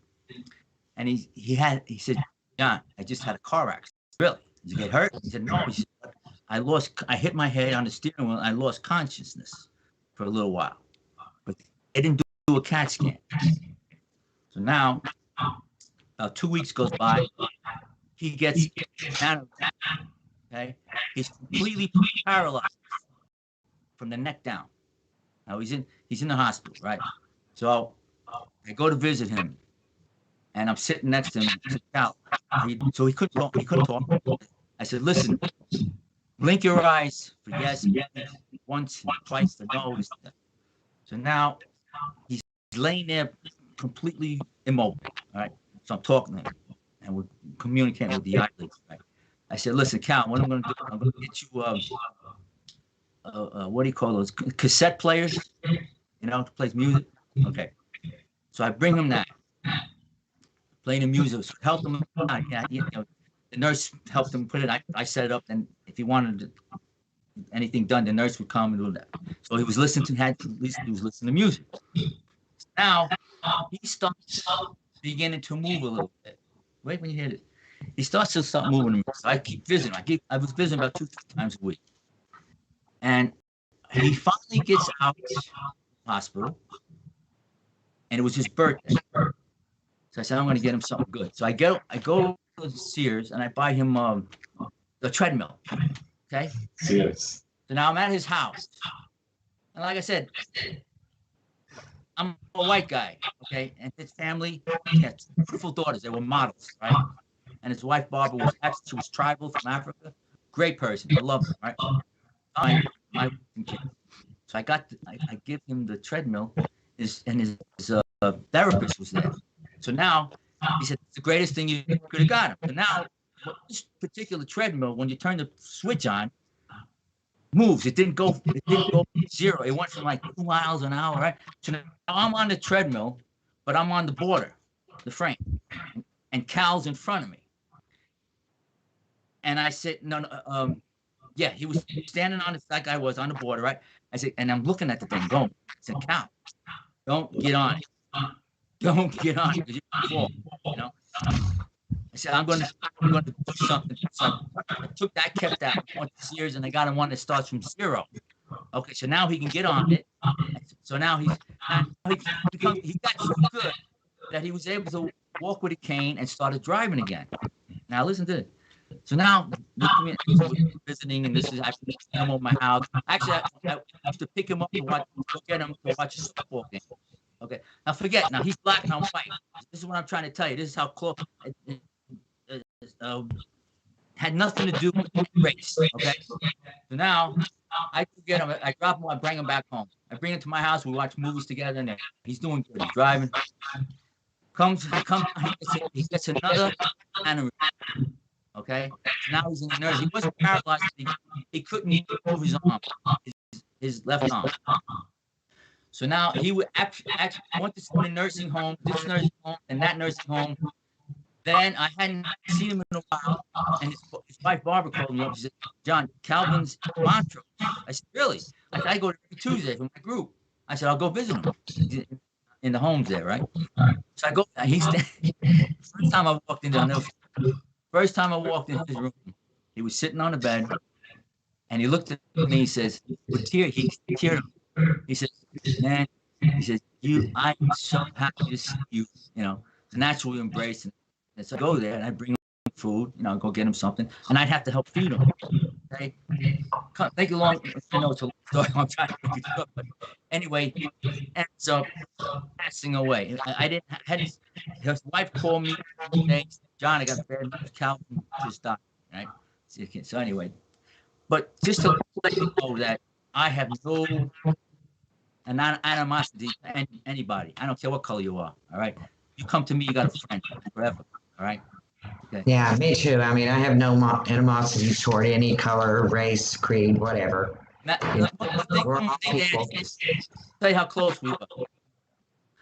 and he said, "John, I just had a car accident." Really? Did you get hurt? He said, "No." He said, I hit my head on the steering wheel. I lost consciousness for a little while, but they didn't do a CAT scan. So now, about 2 weeks goes by. He gets down. Okay, he's completely paralyzed from the neck down. Now he's in the hospital, right? So I go to visit him, and I'm sitting next to him. So he couldn't talk. He couldn't talk. I said, "Listen, blink your eyes for yes, once, twice for no." So now he's laying there completely immobile. All right. So I'm talking to him, and we're communicating with the eyelids. Right. I said, "Listen, Cal, what I'm going to do? I'm going to get you what do you call those cassette players? You know, to play music." Okay. So I bring him that, playing the music, help him out. Yeah, the nurse helped him put it. I set it up, and if he wanted anything done, the nurse would come and do that. So he was listening to music. Now he starts beginning to move a little bit. Wait when you hear it. He starts to start moving. So I keep visiting. I was visiting about 2-3 times a week. And he finally gets out of the hospital, and it was his birthday. So I said, I'm going to get him something good. So I go to Sears, and I buy him a treadmill. Okay? Yes. So now I'm at his house. And like I said, I'm a white guy, okay? And his family, he had 2 beautiful daughters. They were models, right? And his wife, Barbara, she was tribal from Africa. Great person. I love her, right? My kid. So I give him the treadmill, his therapist was there. So now he said, "It's the greatest thing you could have got him." So now this particular treadmill, when you turn the switch on, moves. It didn't go 0. It went from like 2 miles an hour, right? So now I'm on the treadmill, but I'm on the border, the frame, and Cal's in front of me. And I said, no, yeah, he was standing on it like I was on the border, right? I said, and I'm looking at the thing going. I said, "Cal, don't get on it. Don't get on it because you're going to fall, you know?" I said, I'm going to do something. So I took that, kept that, went to Sears, and I got him one that starts from 0. Okay, so now he can get on it. So now he got so good that he was able to walk with a cane and started driving again. Now listen to it. So now we're visiting, and this is I bring him over my house. Actually, I used to pick him up and get him to watch a football game. Okay, now forget. Now he's black and I'm white. This is what I'm trying to tell you. This is how close. Had nothing to do with race. Okay, so now I get him. I drop him. I bring him back home. I bring him to my house. We watch movies together, and he's doing good. He's driving. He gets another aneurysm. Okay, so now he's in the nurse. He wasn't paralyzed. He couldn't even move his arm, his left arm. So now he would actually went to the nursing home, this nursing home, and that nursing home. Then I hadn't seen him in a while, and his wife Barbara called me up. She said, "John, Calvin's in Montrose." I said, "Really?" I said, "I go every Tuesday for my group." I said, "I'll go visit him in the homes there, right?" So I go. First time I walked in there, first time I walked in his room, he was sitting on the bed, and he looked at me. He says, he teared him. He said, "Man," he said, "I'm so happy to see you." You know, the natural embrace. And so I go there and I bring him food. You know, go get him something, and I'd have to help feed him. Okay, can't make it long. I know it's a long story. I'm trying to make it short, but anyway, and so passing away. His wife called me today. "John, I got bad news. Calvin just died." Right. So anyway, But just to let you know that I have no animosity to anybody. I don't care what color you are. All right. You come to me, you got a friend forever. All right. Okay. Yeah, me too. I mean, I have no animosity toward any color, race, creed, whatever. We're all people. Tell you how close we were.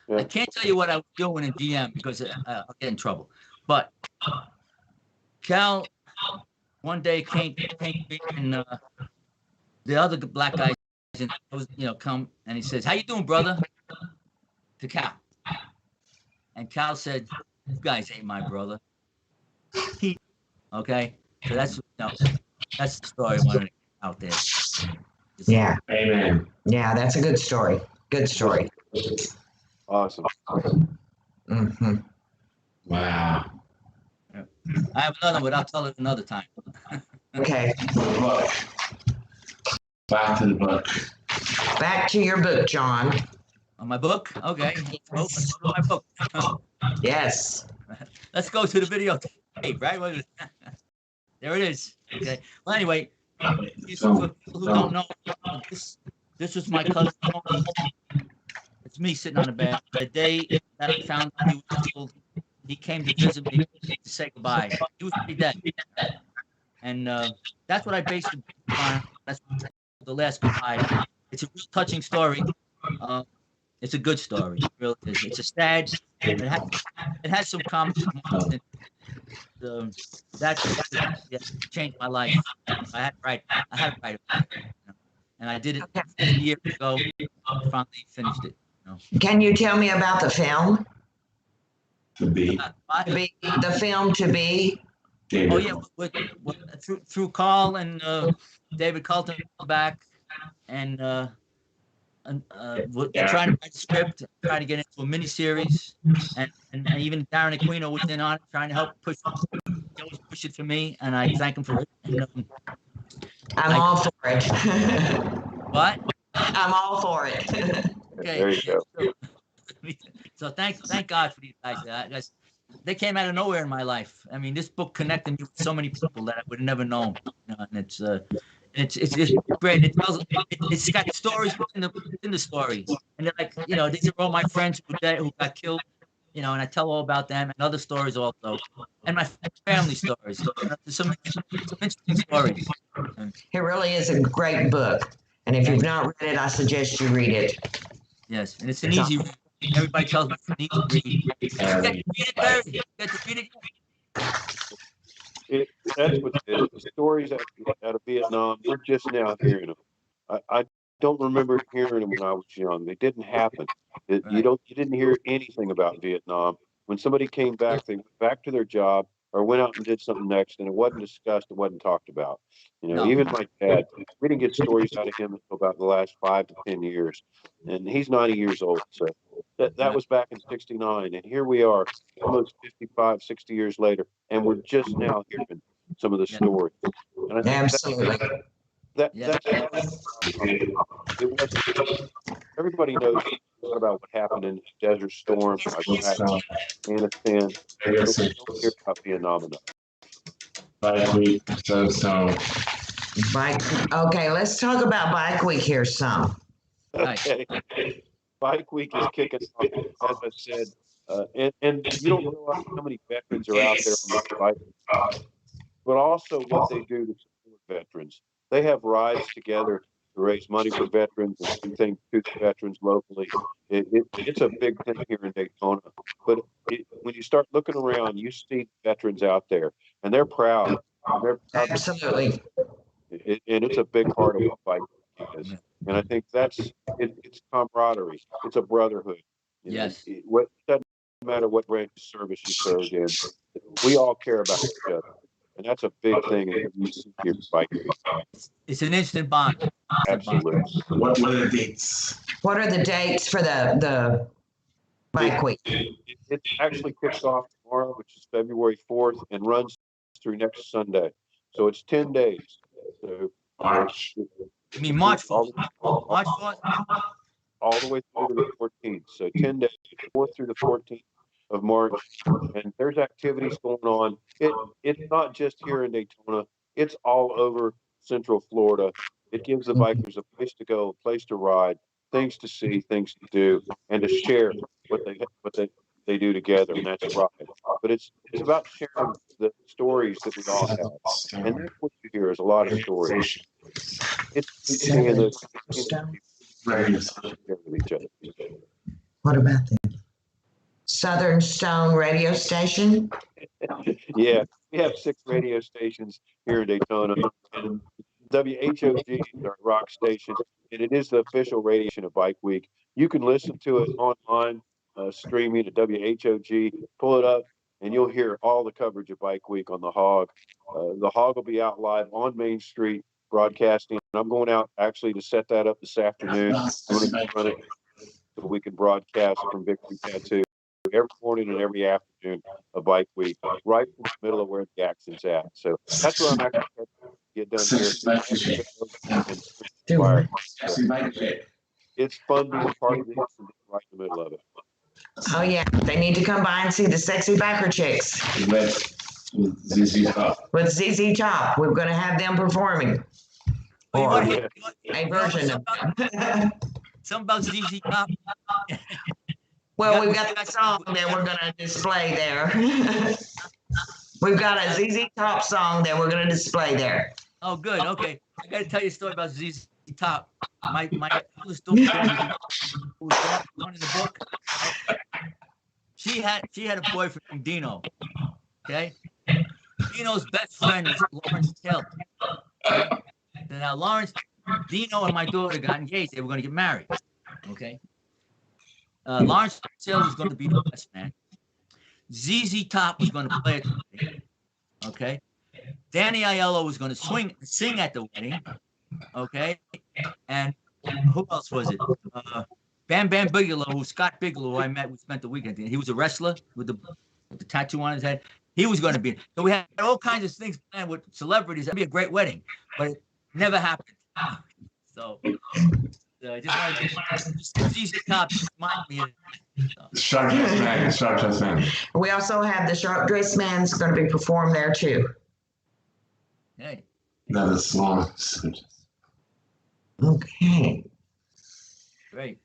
Yeah. I can't tell you what I was doing in DM because I'll get in trouble. But Cal one day came to me and the other black guys was come and he says, "How you doing, brother?" To Cal. And Cal said, "You guys ain't my brother." Okay, so that's that's the story I wanted to get out there. Yeah. Amen. Yeah, that's a good story. Good story. Awesome. Mm-hmm. Wow. I have another, but I'll tell it another time. Okay. Book. Back to the book. Back to your book, John. On my book, okay. Let's go to my book. Yes. Let's go to the videotape, right? There it is. Okay. Well, anyway, for people who don't know, this was my cousin. It's me sitting on the bed. The day that I found out he was killed, he came to visit me to say goodbye. He was pretty dead. And that's what I based it on. That's the last goodbye. It's a real touching story. It's a good story. It really is. It's a sad. It has some comic. That changed my life. I had to write it, and I did it a year ago. Finally finished it. Can you tell me about the film? To be. The film To Be? Oh yeah, through Carl and David Carlton back, and we're trying to write a script, trying to get into a miniseries, and even Darren Aquino was in on it, trying to help push. He always push it for me, and I thank him for it. And, I'm all for it. what? I'm all for it. Okay. There you go. So thank God for these guys. They came out of nowhere in my life. I mean, this book connected me with so many people that I would have never known. And it's great. It's got stories within the story, and they're like, these are all my friends who got killed, and I tell all about them and other stories also, and my family stories. Some interesting stories. It really is a great book. And if you've not read it, I suggest you read it. Yes, and it's an easy read. Everybody tells me it's an easy read. You get to read it. That's what it is. The stories out of Vietnam, we're just now hearing them. I don't remember hearing them when I was young. They didn't happen. You didn't hear anything about Vietnam. When somebody came back, they went back to their job or went out and did something next, and it wasn't discussed. It wasn't talked about. No. Even my dad, we didn't get stories out of him until about the last 5 to 10 years, and he's 90 years old. So that was back in '69, and here we are, almost 55, 60 years later, and we're just now hearing some of the stories. And I think Absolutely. that's it was. Everybody knows about what happened in Desert Storm, Iraq, Afghanistan. But we don't hear about Vietnam enough. Bike week. So. Okay, let's talk about Bike Week here some. Okay. Bike Week is kicking off, as I said, and you don't realize how many veterans are out there on the bike, but also what they do to support veterans. They have rides together to raise money for veterans and do things to the veterans locally. It's a big thing here in Daytona. But when you start looking around, you see veterans out there, and they're proud. Absolutely. And it's a big part of what Bike Week is. And I think it's camaraderie. It's a brotherhood. Yes. It doesn't matter what branch of service you served in. We all care about each other. And that's a big thing that you see here at Bike Week. It's an instant bond. Absolutely. What are the dates? What are the dates for the Bike Week? It actually kicks off tomorrow, which is February 4th, and runs through next Sunday. So it's 10 days. So March. You mean March 4th? March 4th? All the way through to the 14th. So 10 days, 4th through the 14th of March. And there's activities going on. It's not just here in Daytona. It's all over Central Florida. It gives the bikers a place to go, a place to ride, things to see, things to do, and to share what they do together, and that's ride. But it's about sharing the stories that we all have, and that's what you hear is a lot of stories. It's seeing the Radio share with each other. What about the Southern Stone radio station? Yeah, we have 6 radio stations here in Daytona, and WHOG is our rock station, and it is the official radio station of Bike Week. You can listen to it online, streaming at WHOG. Pull it up, and you'll hear all the coverage of Bike Week on the Hog. The Hog will be out live on Main Street broadcasting. And I'm going out actually to set that up this afternoon. I'm going to run it so we can broadcast from Victory Tattoo every morning and every afternoon of Bike Week, right in the middle of where the action's at. So that's what I'm actually trying to get done here. It's fun being part of this and being right in the middle of it. Oh yeah, they need to come by and see the sexy biker chicks ZZ Top. with ZZ Top. We're going to have them performing. Oh, you Or want to hear a version of them. something about ZZ Top? Well, we've got that song that we're going to display there. We've got a ZZ Top song that we're going to display there. Oh, good. Okay. I got to tell you a story about ZZ Top. My other story who was one in the book. She had a boyfriend named Dino. Okay. Dino's best friend was Lawrence Taylor. Okay? So now Dino and my daughter got engaged. They were going to get married. Okay. Lawrence Taylor was going to be the best man. ZZ Top was going to play at the wedding. Okay. Danny Aiello was going to sing at the wedding. Okay. And who else was it? Bam Bam Bigelow, Scott Bigelow, who I met, we spent the weekend. He was a wrestler with the tattoo on his head. He was going to be. So we had all kinds of things planned with celebrities. That'd be a great wedding, but it never happened. So I just wanted to ZZ Top remind me. Sharp Dress Man. We also have the Sharp Dress Man's going to be performed there too. Hey. Another song. Okay. Great.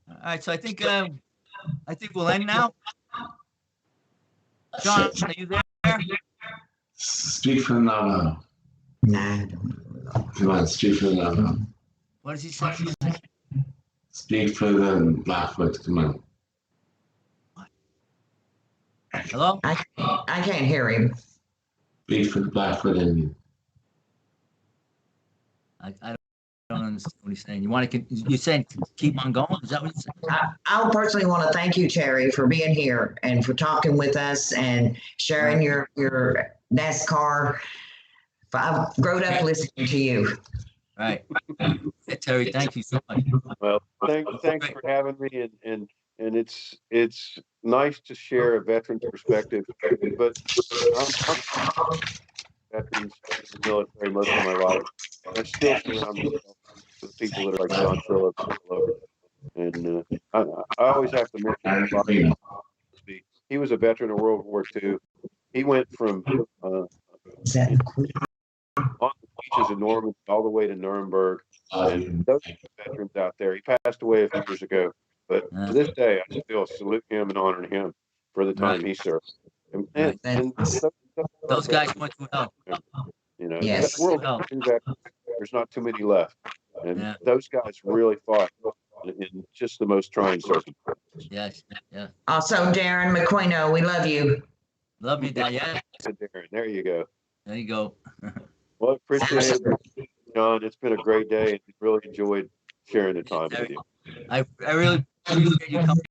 All right, so I think we'll end now. John, are you there? Speak for the Navajo. Nah. Come on, speak for the Navajo. What does he say? Speak for the Blackfoot. Come on. Hello? I can't hear him. Speak for the Blackfoot Indian. I don't understand what he's saying. You're saying keep on going? Is that what you're saying? I personally want to thank you, Terry, for being here and for talking with us and sharing your NASCAR. I've grown up listening to you. Right. Terry, thank you so much. Well, thanks for having me, and it's nice to share a veteran's perspective, but I'm veterans in the military most of my life. I still surround myself with people that are like John Phillips, and I always have to mention he was a veteran of World War II. He went from on the beaches of Normandy all the way to Nuremberg, and those veterans out there. He passed away a few years ago, but to this day, I still salute him and honor him for the time he served. And those guys went through hell. You know, Yes. World War II veterans, there's not too many left, and those guys really fought in just the most trying circumstances. Yes, yeah. Also, Darren McQuino, we love you. Love you, Dad. Yeah. There you go. There you go. Well, I appreciate it, John. It's been a great day, and really enjoyed sharing the time with you. I really appreciate you coming.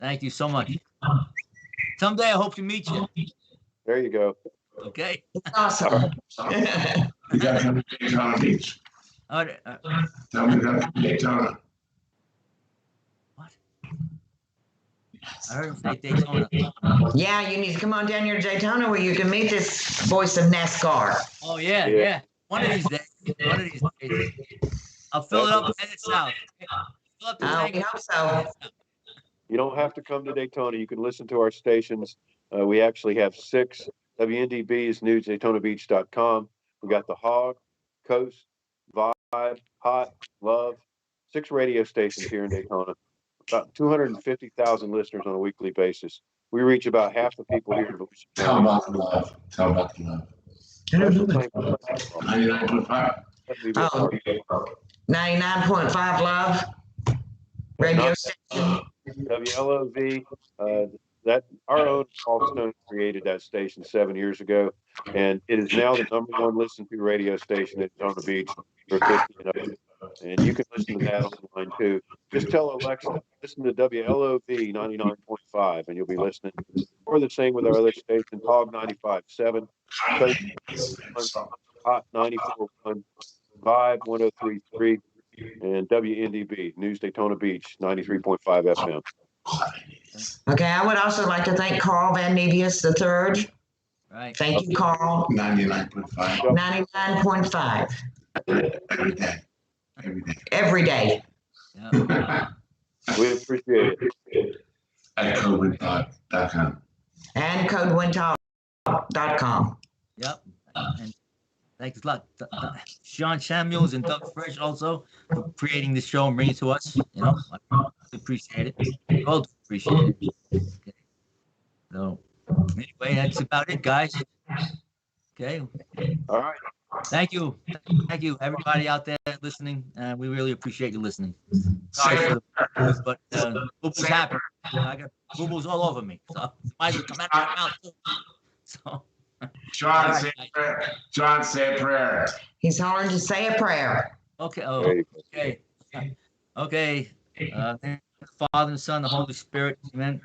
Thank you so much. Someday I hope to meet you. There you go. Okay. Awesome. We got to come to Daytona Beach. All right. Tell me that Daytona. What? I heard him say Daytona. Yeah, you need to come on down here to Daytona where you can meet this voice of NASCAR. Oh yeah. One of these days. I'll fill it up and it's out. Fill up the tank. We hope so. You don't have to come to Daytona. You can listen to our stations. We actually have 6 WNDB is newsdaytonabeach.com. We got the Hog, Coast, Vibe, Hot, Love, 6 radio stations here in Daytona. About 250,000 listeners on a weekly basis. We reach about half the people here in Volusia Tell County. about the love. Tell about the love. Special thanks 99.5. to Oh. 99.5 Love radio station. WLOV. That our own Paul Stone created that station 7 years ago, and it is now the #1 listened to radio station at Daytona Beach for 50 and up. And you can listen to that online too. Just tell Alexa, listen to WLOV 99.5, and you'll be listening. Or the same with our other stations, Hog 95.7, Coast Hot 94.1, Vibe 103.3, and WNDB, News Daytona Beach 93.5 FM. Okay, I would also like to thank Carl Van Nevius III. Right. Thank you, Carl. 99.5. 99.5 Every day. Every day. every day. Yeah. We appreciate it. At codewintalk.com. And codewintalk.com. Yep. And thanks a lot, Sean Samuels and Doug Fresh also for creating this show and bringing it to us. You know, I appreciate it. We all appreciate it. Okay. So anyway, that's about it, guys. Okay. All right. Thank you, everybody out there listening. We really appreciate you listening. Sorry for the boo-boos, but boo-boos happen. I got boo-boos all over me, so it might as well come out of my mouth too. So. John, All say right. a prayer. John, say a prayer. He's hollering to say a prayer. Okay. There Oh, you go. okay. Okay. Thank the Father and the Son, the Holy Spirit. Amen.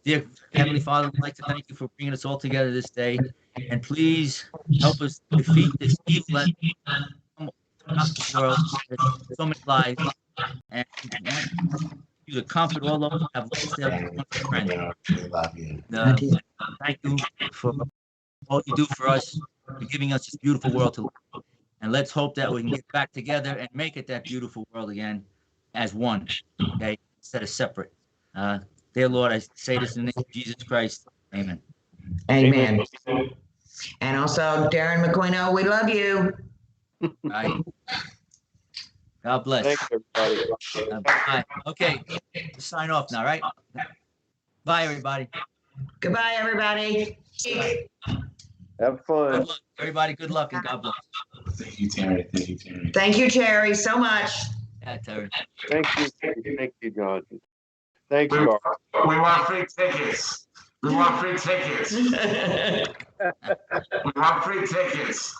Dear Heavenly Father, we'd like to thank you for bringing us all together this day. And please help us defeat this evil that throughout the world. There's so many lives. And you to comfort all those who have lost their friends. Love you. Thank you for all you do for us, for giving us this beautiful world to live. And let's hope that we can get back together and make it that beautiful world again as one, okay, instead of separate. Dear Lord, I say this in the name of Jesus Christ. Amen. Amen. And also, Darren McQueen, we love you. All right. God bless. Thanks, everybody. Bye. Okay, sign off now, right? Bye, everybody. Goodbye, everybody. Have fun. Good luck, everybody. Good luck and God bless. Thank you, Terry. Thank you, Terry. Thank you, Terry, so much. Yeah, Terry. Thank you. Thank you, John. Thanks, We, Carl. we want free tickets. We want free tickets. We want free tickets.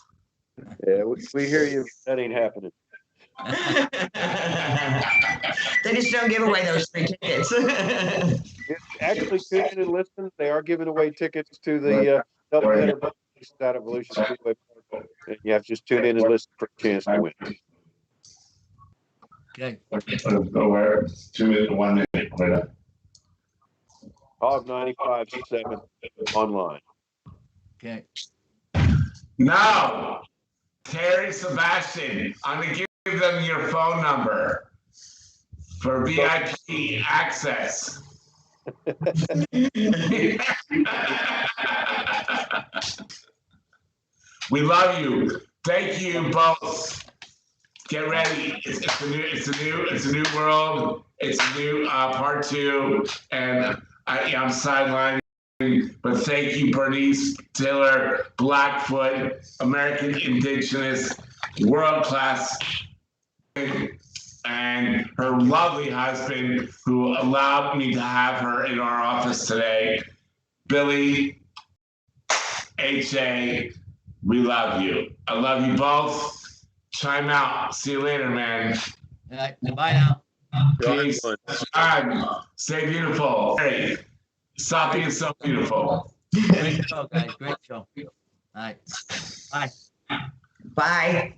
Yeah, we hear you. That ain't happening. They just don't give away those free tickets. Actually, tune in and listen. They are giving away tickets to the doubleheader bus races out of Volusia Speedway. And you have to just tune in and listen for a chance to win. Okay. Go where? 2 minutes, 1 minute. Right up. Hog 95.7 online. Okay. Now, Terry Sebastian, I'm going to give them your phone number for VIP access. We love you. Thank you both. Get ready. It's a new world. It's a new part 2, and I'm sidelining. But thank you, Bernice Taylor, Blackfoot, American Indigenous, world class, and her lovely husband, who allowed me to have her in our office today, Billy H.A. We love you. I love you both. Chime out. See you later, man. All right. Bye now. Peace. Stay beautiful. Hey, stop being so beautiful. Great show, guys. Great show. All right. Bye. Bye.